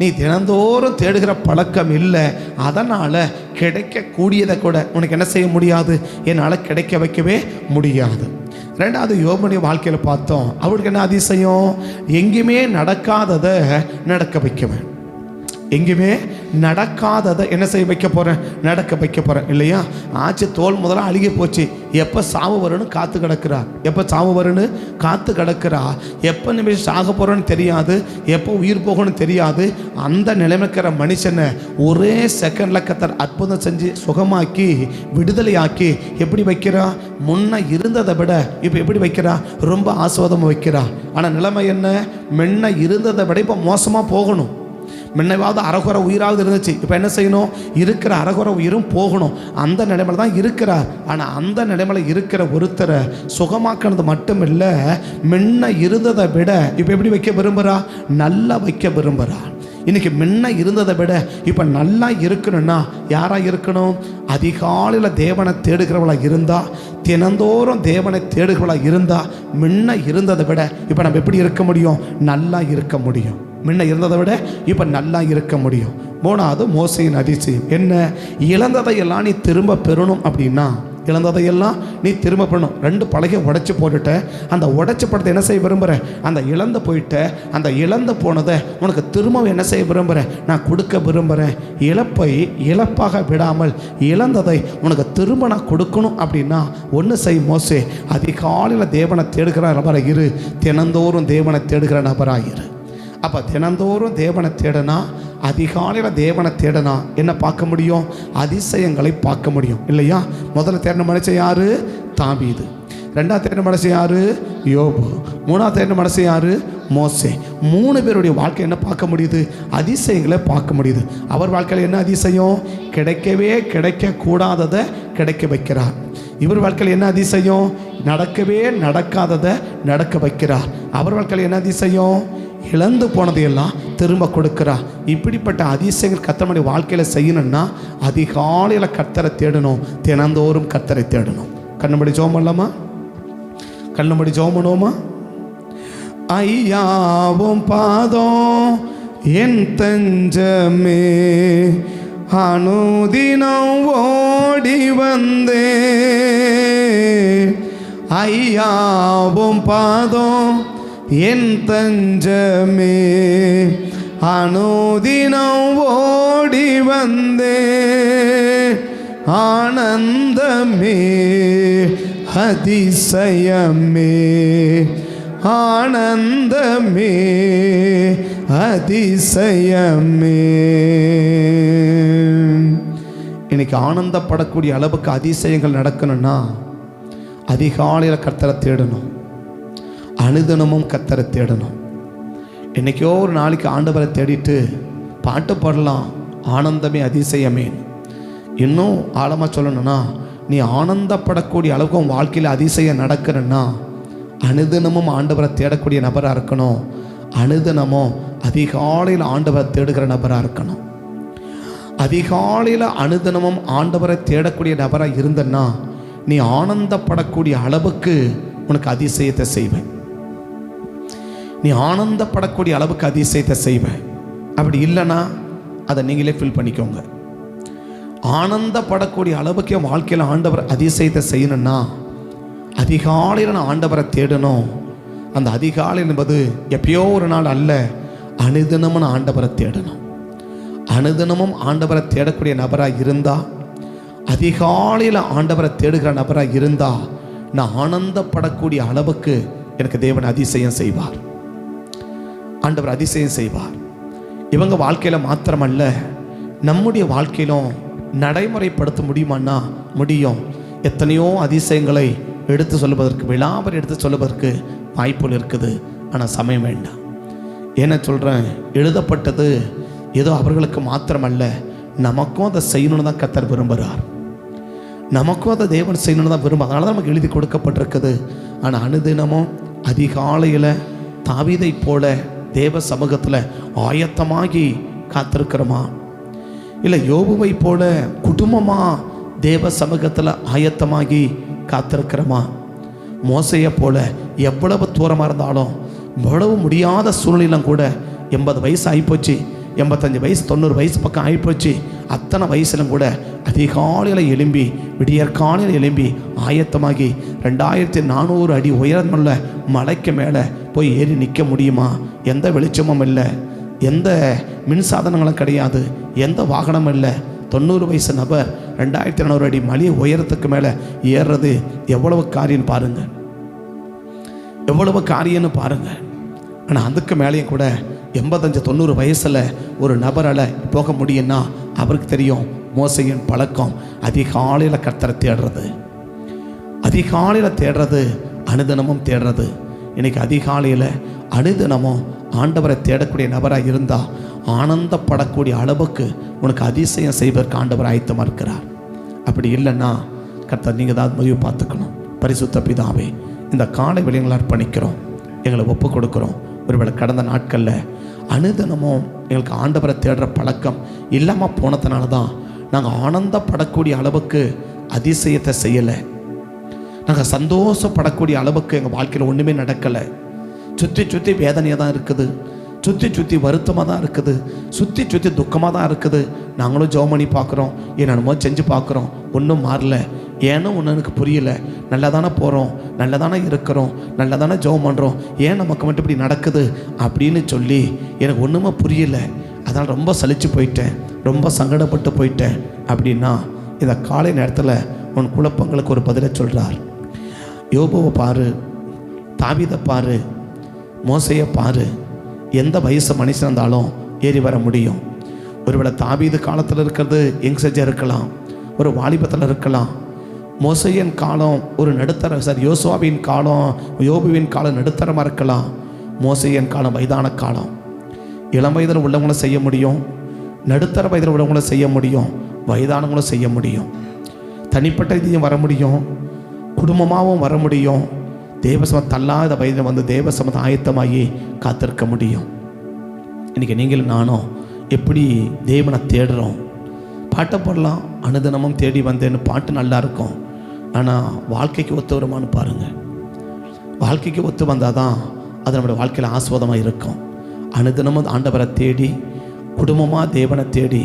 நீ தினந்தோறும் தேடுகிற பழக்கம் இல்லை. அதனால் கிடைக்கக்கூடியதை கூட உனக்கு என்ன செய்ய முடியாது? என்னால் கிடைக்க வைக்கவே முடியாது. ரெண்டாவது யோபுடைய வாழ்க்கையில் பார்த்தோம். அவருக்கு என்ன அதிசயம்? எங்கேயுமே நடக்காததை நடக்க வைக்கவேன். எங்கேயுமே நடக்காததை என்ன செய்ய வைக்க போகிறேன்? நடக்க வைக்க போகிறேன், இல்லையா? ஆச்சு தோல் முதல்ல அழுகி போச்சு. எப்போ சாவு வரும்னு காத்து கிடக்கிறா. எப்போ சாவு வரும்னு காத்து கிடக்கிறா. எப்போ நிமிஷம் சாக போகிறோன்னு தெரியாது, எப்போ உயிர் போகணும்னு தெரியாது. அந்த நிலைமைக்கிற மனுஷனை ஒரே செகண்டில் கர்த்தர் அற்புதம் செஞ்சு சுகமாக்கி விடுதலையாக்கி எப்படி வைக்கிறா? முன்ன இருந்ததை விட இப்போ எப்படி வைக்கிறா? ரொம்ப ஆஸ்வாதமாக வைக்கிறா. ஆனால் நிலைமை என்ன? முன்ன இருந்ததை விட இப்போ மோசமாக போகணும். முன்னவாவது அறகுறை உயிராவது இருந்துச்சு, இப்போ என்ன செய்யணும்? இருக்கிற அறகுறை உயிரும் போகணும். அந்த நிலைமையில் தான் இருக்கிறார். ஆனால் அந்த நிலைமையில் இருக்கிற ஒருத்தரை சுகமாக்குறது மட்டும் இல்லை, முன்ன இருந்ததை விட இப்போ எப்படி வைக்க விரும்புகிறா? நல்லா வைக்க விரும்புகிறா. இன்றைக்கி முன்ன இருந்ததை விட இப்போ நல்லா இருக்கணும்னா யாராக இருக்கணும்? அதிகாலையில் தேவனை தேடுகிறவளாக இருந்தால், தினந்தோறும் தேவனை தேடுகிறவளாக இருந்தால், முன்ன இருந்ததை விட இப்போ நம்ம எப்படி இருக்க முடியும்? நல்லா இருக்க முடியும். முன்ன இருந்ததை விட இப்போ நல்லா இருக்க முடியும். மூணாவது மோசையின் அதிசயம் என்ன? இழந்ததையெல்லாம் நீ திரும்ப பெறணும் அப்படின்னா, இழந்ததையெல்லாம் நீ திரும்ப பெறணும். 2 பலகையை உடைச்சி போட்டுட்ட. அந்த உடைச்சி படத்தை என்ன செய்ய விரும்புகிறேன்? அந்த இழந்து போயிட்ட, அந்த இழந்து போனதை உனக்கு திரும்ப என்ன செய்ய விரும்புகிறேன்? நான் கொடுக்க விரும்புகிறேன். இழப்பை இழப்பாக விடாமல் இழந்ததை உனக்கு திரும்ப நான் கொடுக்கணும் அப்படின்னா ஒன்று செய் மோசே. அதிகாலையில் தேவனை தேடுகிற நபராக இரு. தினந்தோறும் தேவனை தேடுகிற நபராக இரு. அப்போ தினந்தோறும் தேவனை தேடனா, அதிகாலையில் தேவனை தேடனா என்ன பார்க்க முடியும்? அதிசயங்களை பார்க்க முடியும், இல்லையா? முதல்ல தேடின மனுஷன் யாரு? தாவீது. ரெண்டாவது தேடின மனுஷன் யாரு? யோபு. மூணாவது தேடின மனுஷன் யாரு? மோசே. 3 பேருடைய வாழ்க்கை என்ன பார்க்க முடியுது? அதிசயங்களை பார்க்க முடியுது. அவர் வாழ்க்கையில் என்ன அதிசயம்? கிடைக்கவே கிடைக்கக்கூடாததை கிடைக்க வைக்கிறார். இவர் வாழ்க்கையில் என்ன அதிசயம்? நடக்கவே நடக்காததை நடக்க வைக்கிறார். அவர் வாழ்க்கையில் என்ன அதிசயம்? இழந்து போனதையெல்லாம் திரும்ப கொடுக்கிறா. இப்படிப்பட்ட அதிசயங்கள் கர்த்தருடைய வாழ்க்கையில் செய்யணும்னா அதிகாலையில் கர்த்தரை தேடணும், தினந்தோறும் கர்த்தரை தேடணும். கண்ணும்படி ஜெபம் பண்ணலாமா? கண்ணும்படி ஜெபம் பண்ணுவோமா? ஐயாவும் பாதம் என் தஞ்சமே, அனுதினம் ஓடி வந்தே ஐயாவும் பாதம் என் தஞ்சமே. அனுதினம் ஓடி வந்தே ஆனந்தமே அதிசயமே. ஆனந்தமே அதிசயமே. இன்னைக்கு ஆனந்தப்படக்கூடிய அளவுக்கு அதிசயங்கள் நடக்கணும்னா அதிகாலையில் கர்த்தரை தேடணும், அனுதினமும் கர்த்தரை தேடணும். என்னைக்கோ ஒரு நாளைக்கு ஆண்டவரை தேடிட்டு பாட்டு பாடலாம், ஆனந்தமே அதிசயமே. இன்னும் ஆழமாக சொல்லணும்னா நீ ஆனந்தப்படக்கூடிய அளவுக்கு உன் வாழ்க்கையில் அதிசயம் நடக்கணும்னா அனுதினமும் ஆண்டவரை தேடக்கூடிய நபராக இருக்கணும். அனுதினமும் அதிகாலையில் ஆண்டவரை தேடுகிற நபராக இருக்கணும். அதிகாலையில் அனுதினமும் ஆண்டவரை தேடக்கூடிய நபராக இருந்தன்னா நீ ஆனந்தப்படக்கூடிய அளவுக்கு உனக்கு அதிசயத்தை செய்வேன். நீ ஆனந்தப்படக்கூடிய அளவுக்கு அதிசயத்தை செய்வேன். அப்படி இல்லைன்னா அதை நீங்களே ஃபில் பண்ணிக்கோங்க. ஆனந்தப்படக்கூடிய அளவுக்கு என் வாழ்க்கையில் ஆண்டவர் அதிசயத்தை செய்யணும்னா அதிகாலையில் நான் ஆண்டவரை தேடணும். அந்த அதிகாலை என்பது எப்பயோ ஒரு நாள் அல்ல, அனுதினமும் நான் ஆண்டவரை தேடணும். அனுதினமும் ஆண்டவரை தேடக்கூடிய நபராக இருந்தால், அதிகாலையில் ஆண்டவரை தேடுகிற நபராக இருந்தால் நான் ஆனந்தப்படக்கூடிய அளவுக்கு எனக்கு தேவன் அதிசயம் செய்வார். ஆண்டவர் அதிசயம் செய்வார். இவங்க வாழ்க்கையில் மாத்திரமல்ல, நம்முடைய வாழ்க்கையிலும் நடைமுறைப்படுத்த முடியுமான்னா முடியும். எத்தனையோ அதிசயங்களை எடுத்து சொல்லுவதற்கு, விழாவரை எடுத்து சொல்லுவதற்கு வாய்ப்புகள் இருக்குது. ஆனால் சமயம் வேண்டாம். என்ன சொல்கிறேன், எழுதப்பட்டது ஏதோ அவர்களுக்கு மாத்திரமல்ல, நமக்கும் அதை செய்யணும்னு தான் கர்த்தர் விரும்புகிறார். நமக்கும் அதை தேவன் செய்யணும்னு தான் விரும்ப. அதனால தான் நமக்கு எழுதி கொடுக்கப்பட்டிருக்குது. ஆனால் அனுதினமும் அதிகாலையில் தாவீதை போல தேவ சமூகத்தில் ஆயத்தமாகி காத்திருக்கிறோமா? இல்லை யோபுவை போல குடும்பமாக தேவ சமூகத்தில் ஆயத்தமாகி காத்திருக்கிறோமா? மோசையை போல எவ்வளவு தூரமாக இருந்தாலும், எவ்வளவு முடியாத சூழ்நிலையிலும் கூட 80 வயசு ஆகிப்போச்சு, 85 வயசு 90 வயசு பக்கம் ஆகிப்போச்சு, அத்தனை வயசுலும் கூட அதிகாலையில் எழும்பி விடியற்காலையில் எழும்பி ஆயத்தமாகி 2400 அடி உயரமுள்ள மலைக்கு மேலே போய் ஏறி நிற்க முடியுமா? எந்த வெளிச்சமும் இல்லை, எந்த மின்சாதனங்களும் கிடையாது, எந்த வாகனமும் இல்லை. 90 வயசு நபர் 2400 அடி மலை உயரத்துக்கு மேலே ஏறுறது எவ்வளவு காரியம்னு பாருங்கள், எவ்வளவு காரியம்னு பாருங்கள். ஆனால் அதுக்கு மேலேயும் கூட 85-90 வயசில் ஒரு நபரால் போக முடியும்னா அவருக்கு தெரியும் மோசையின் பழக்கம் அதிகாலையில் கர்த்தரை தேடுறது, அதிகாலையில் தேடுறது, அனுதினமும் தேடுறது. இன்னைக்கு அதிகாலையில் அனுதினமும் ஆண்டவரை தேடக்கூடிய நபராக இருந்தால் ஆனந்தப்படக்கூடிய அளவுக்கு உனக்கு அதிசயம் செய்வதற்கு ஆண்டவர் ஆயத்தமாக இருக்கிறார். அப்படி இல்லைன்னா கர்த்தர் நீங்கள் தான் முடிவு பார்த்துக்கணும். பரிசுத்த பிதாவே, இந்த காலை வெளியங்களை அர்ப்பணிக்கிறோம், எங்களை ஒப்பு கொடுக்குறோம். ஒருவேளை கடந்த நாட்களில் அனுதினமும் எங்களுக்கு ஆண்டவரை தேடுற பழக்கம் இல்லாமல் போனதுனால தான் நாங்கள் ஆனந்தப்படக்கூடிய அளவுக்கு அதிசயத்தை செய்யலை. நாங்கள் சந்தோஷப்படக்கூடிய அளவுக்கு எங்கள் வாழ்க்கையில் ஒன்றுமே நடக்கலை. சுற்றி சுற்றி வேதனையாக தான் இருக்குது, சுற்றி சுற்றி வருத்தமாக தான் இருக்குது, சுற்றி சுற்றி துக்கமாக தான் இருக்குது. நாங்களும் ஜெபம் பண்ணி பார்க்குறோம், என்னென்னமோ செஞ்சு பார்க்குறோம், ஒன்றும் மாறல. ஏன்னு ஒன்று எனக்கு புரியல. நல்லா தானே போகிறோம், நல்லா தானே இருக்கிறோம், நல்லா தானே ஜெபம் பண்ணுறோம், ஏன் நமக்கு மட்டும் இப்படி நடக்குது அப்படின்னு சொல்லி எனக்கு ஒன்றுமே புரியல. அதனால் ரொம்ப சலிச்சு போயிட்டேன், ரொம்ப சங்கடப்பட்டு போயிட்டேன் அப்படின்னா இந்த காலை நேரத்தில் உன் குழப்பங்களுக்கு ஒரு பதிலை சொல்கிறார். யோபுவை பாரு, தாவீதை பாரு, மோசையை பாரு. எந்த வயசு மனுஷன் இருந்தாலும் ஏறி வர முடியும். ஒருவேளை தாவீது காலத்தில் இருக்கிறது யங்ஸ்டேஜாக இருக்கலாம், ஒரு வாலிபத்தில் இருக்கலாம். மோசையின் காலம் ஒரு நடுத்தர, யோசுவாவின் காலம், யோபுவின் காலம் நடுத்தரமாக இருக்கலாம். மோசையின் காலம் வயதான காலம். இளம் வயதில் உள்ளவங்களும் செய்ய முடியும், நடுத்தர வயதில் உள்ளவங்களும் செய்ய முடியும், வயதானவங்களும் செய்ய முடியும். தனிப்பட்ட இதையும் வர முடியும், குடும்பமாகவும் வர முடியும். தேவசமம் தள்ளாத வயதில் வந்து தேவசமத்தை ஆயத்தமாகி காத்திருக்க முடியும். இன்றைக்கி நீங்களும் நானும் எப்படி தேவனை தேடுறோம்? பாட்டை போடலாம், அனுதினமும் தேடி வந்தேன்னு பாட்டு நல்லா இருக்கும். ஆனால் வாழ்க்கைக்கு ஒத்து வருமானு பாருங்கள். வாழ்க்கைக்கு ஒத்து வந்தால் தான் அது நம்மளுடைய வாழ்க்கையில் ஆஸ்வாதமாக இருக்கும். அனுதினமும் ஆண்டவரை தேடி, குடும்பமாக தேவனை தேடி,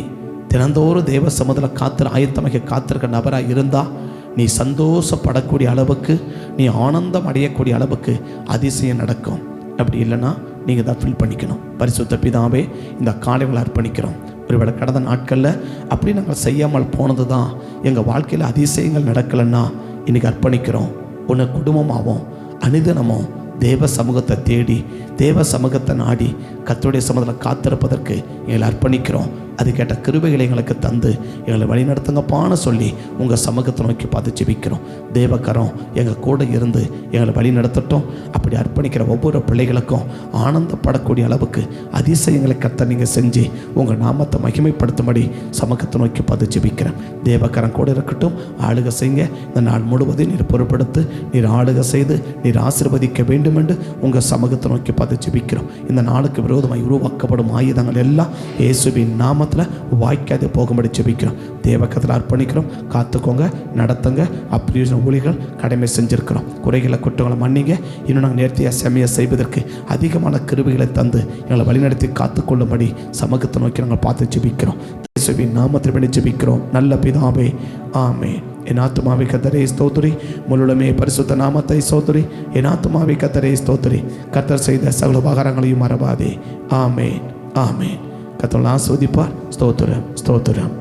தினந்தோறும் தேவ சமூகத்தில் ஆயத்தமாக காத்திருக்க நபராக இருந்தால் நீ சந்தோஷப்படக்கூடிய அளவுக்கு, நீ ஆனந்தம் அடையக்கூடிய அளவுக்கு அதிசயம் நடக்கும். அப்படி இல்லைன்னா நீங்கள் தான் ஃபீல் பண்ணிக்கணும். பரிசுத்த பிதாவே, இந்த காலைகளை அர்ப்பணிக்கிறோம். ஒருவேளை கடந்த நாட்களில் அப்படி நாங்கள் செய்யாமல் போனது தான் எங்கள் வாழ்க்கையில் அதிசயங்கள் நடக்கலைன்னா இன்றைக்கி அர்ப்பணிக்கிறோம். உன்னை குடும்பமாகவும் அனுதினமும் தேவ சமூகத்தை தேடி, தேவ சமூகத்தை நாடி, கர்த்தருடைய சமூகத்தில் காத்திருப்பதற்கு எங்களை அர்ப்பணிக்கிறோம். அது கேட்ட கிருபைகளை எங்களுக்கு தந்து எங்களை வழிநடத்துங்கப்பான்னு சொல்லி உங்கள் சமூகத்தை நோக்கி பார்த்து ஜெபிக்கிறோம். தேவக்கரம் எங்கள் கூட இருந்து எங்களை வழி நடத்தட்டும். அப்படி அர்ப்பணிக்கிற ஒவ்வொரு பிள்ளைகளுக்கும் ஆனந்தப்படக்கூடிய அளவுக்கு அதிசயங்களை கர்த்தர் நீங்கள் செஞ்சு உங்கள் நாமத்தை மகிமைப்படுத்தும்படி சமூகத்தை நோக்கி பார்த்து ஜெபிக்கிறேன். தேவக்கரம் கூட இருக்கட்டும். ஆளுகை செய்யுங்க. இந்த நாள் முழுவதும் நீர் பொறுப்படுத்து, நீர் ஆளுகை செய்து நீர் ஆசீர்வதிக்க வேண்டும் என்று உங்கள் சமூகத்தை நோக்கி பார்த்து ஜெபிக்கிறோம். இந்த நாளுக்கு விரோதமாக உருவாக்கப்படும் ஆயுதங்கள் எல்லாம் இயேசுவின் நாமத்தில் வாய்க்காது போகும்படி ஜெபிக்கிறோம். தேவக்கத்தில் அர்ப்பணிக்கிறோம். காத்துக்கோங்க, நடத்துங்க. அப்பிரயோஜன ஊழியர்கள் கடமை செஞ்சுருக்கிறோம். குறைகளை குற்றங்களை மன்னிங்க. இன்னும் நாங்கள் நேர்த்தியாக செம்மையை செய்வதற்கு அதிகமான கிருபைகளை தந்து எங்களை வழிநடத்தி காத்துக்கொள்ளும்படி சமூகத்தை நோக்கி நாங்கள் பார்த்து ஜெபிக்கிறோம். இயேசுவின் நாமத்தில் வேண்டி ஜெபிக்கிறோம் நல்ல பிதாவே, ஆமென். என் ஆத்துமாவை கர்த்தரை ஸ்தோத்திரி, முழுமே பரிசுத்த நாமத்தை ஸ்தோத்திரி. என் ஆத்துமாவை கர்த்தரை ஸ்தோத்திரி, கர்த்தர் செய்த சகல உபகாரங்களையும் மறவாதே. ஆமென், ஆமென். கர்த்தர் ஆசீர்வதிப்பார். ஸ்தோத்திரம், ஸ்தோத்திரம்.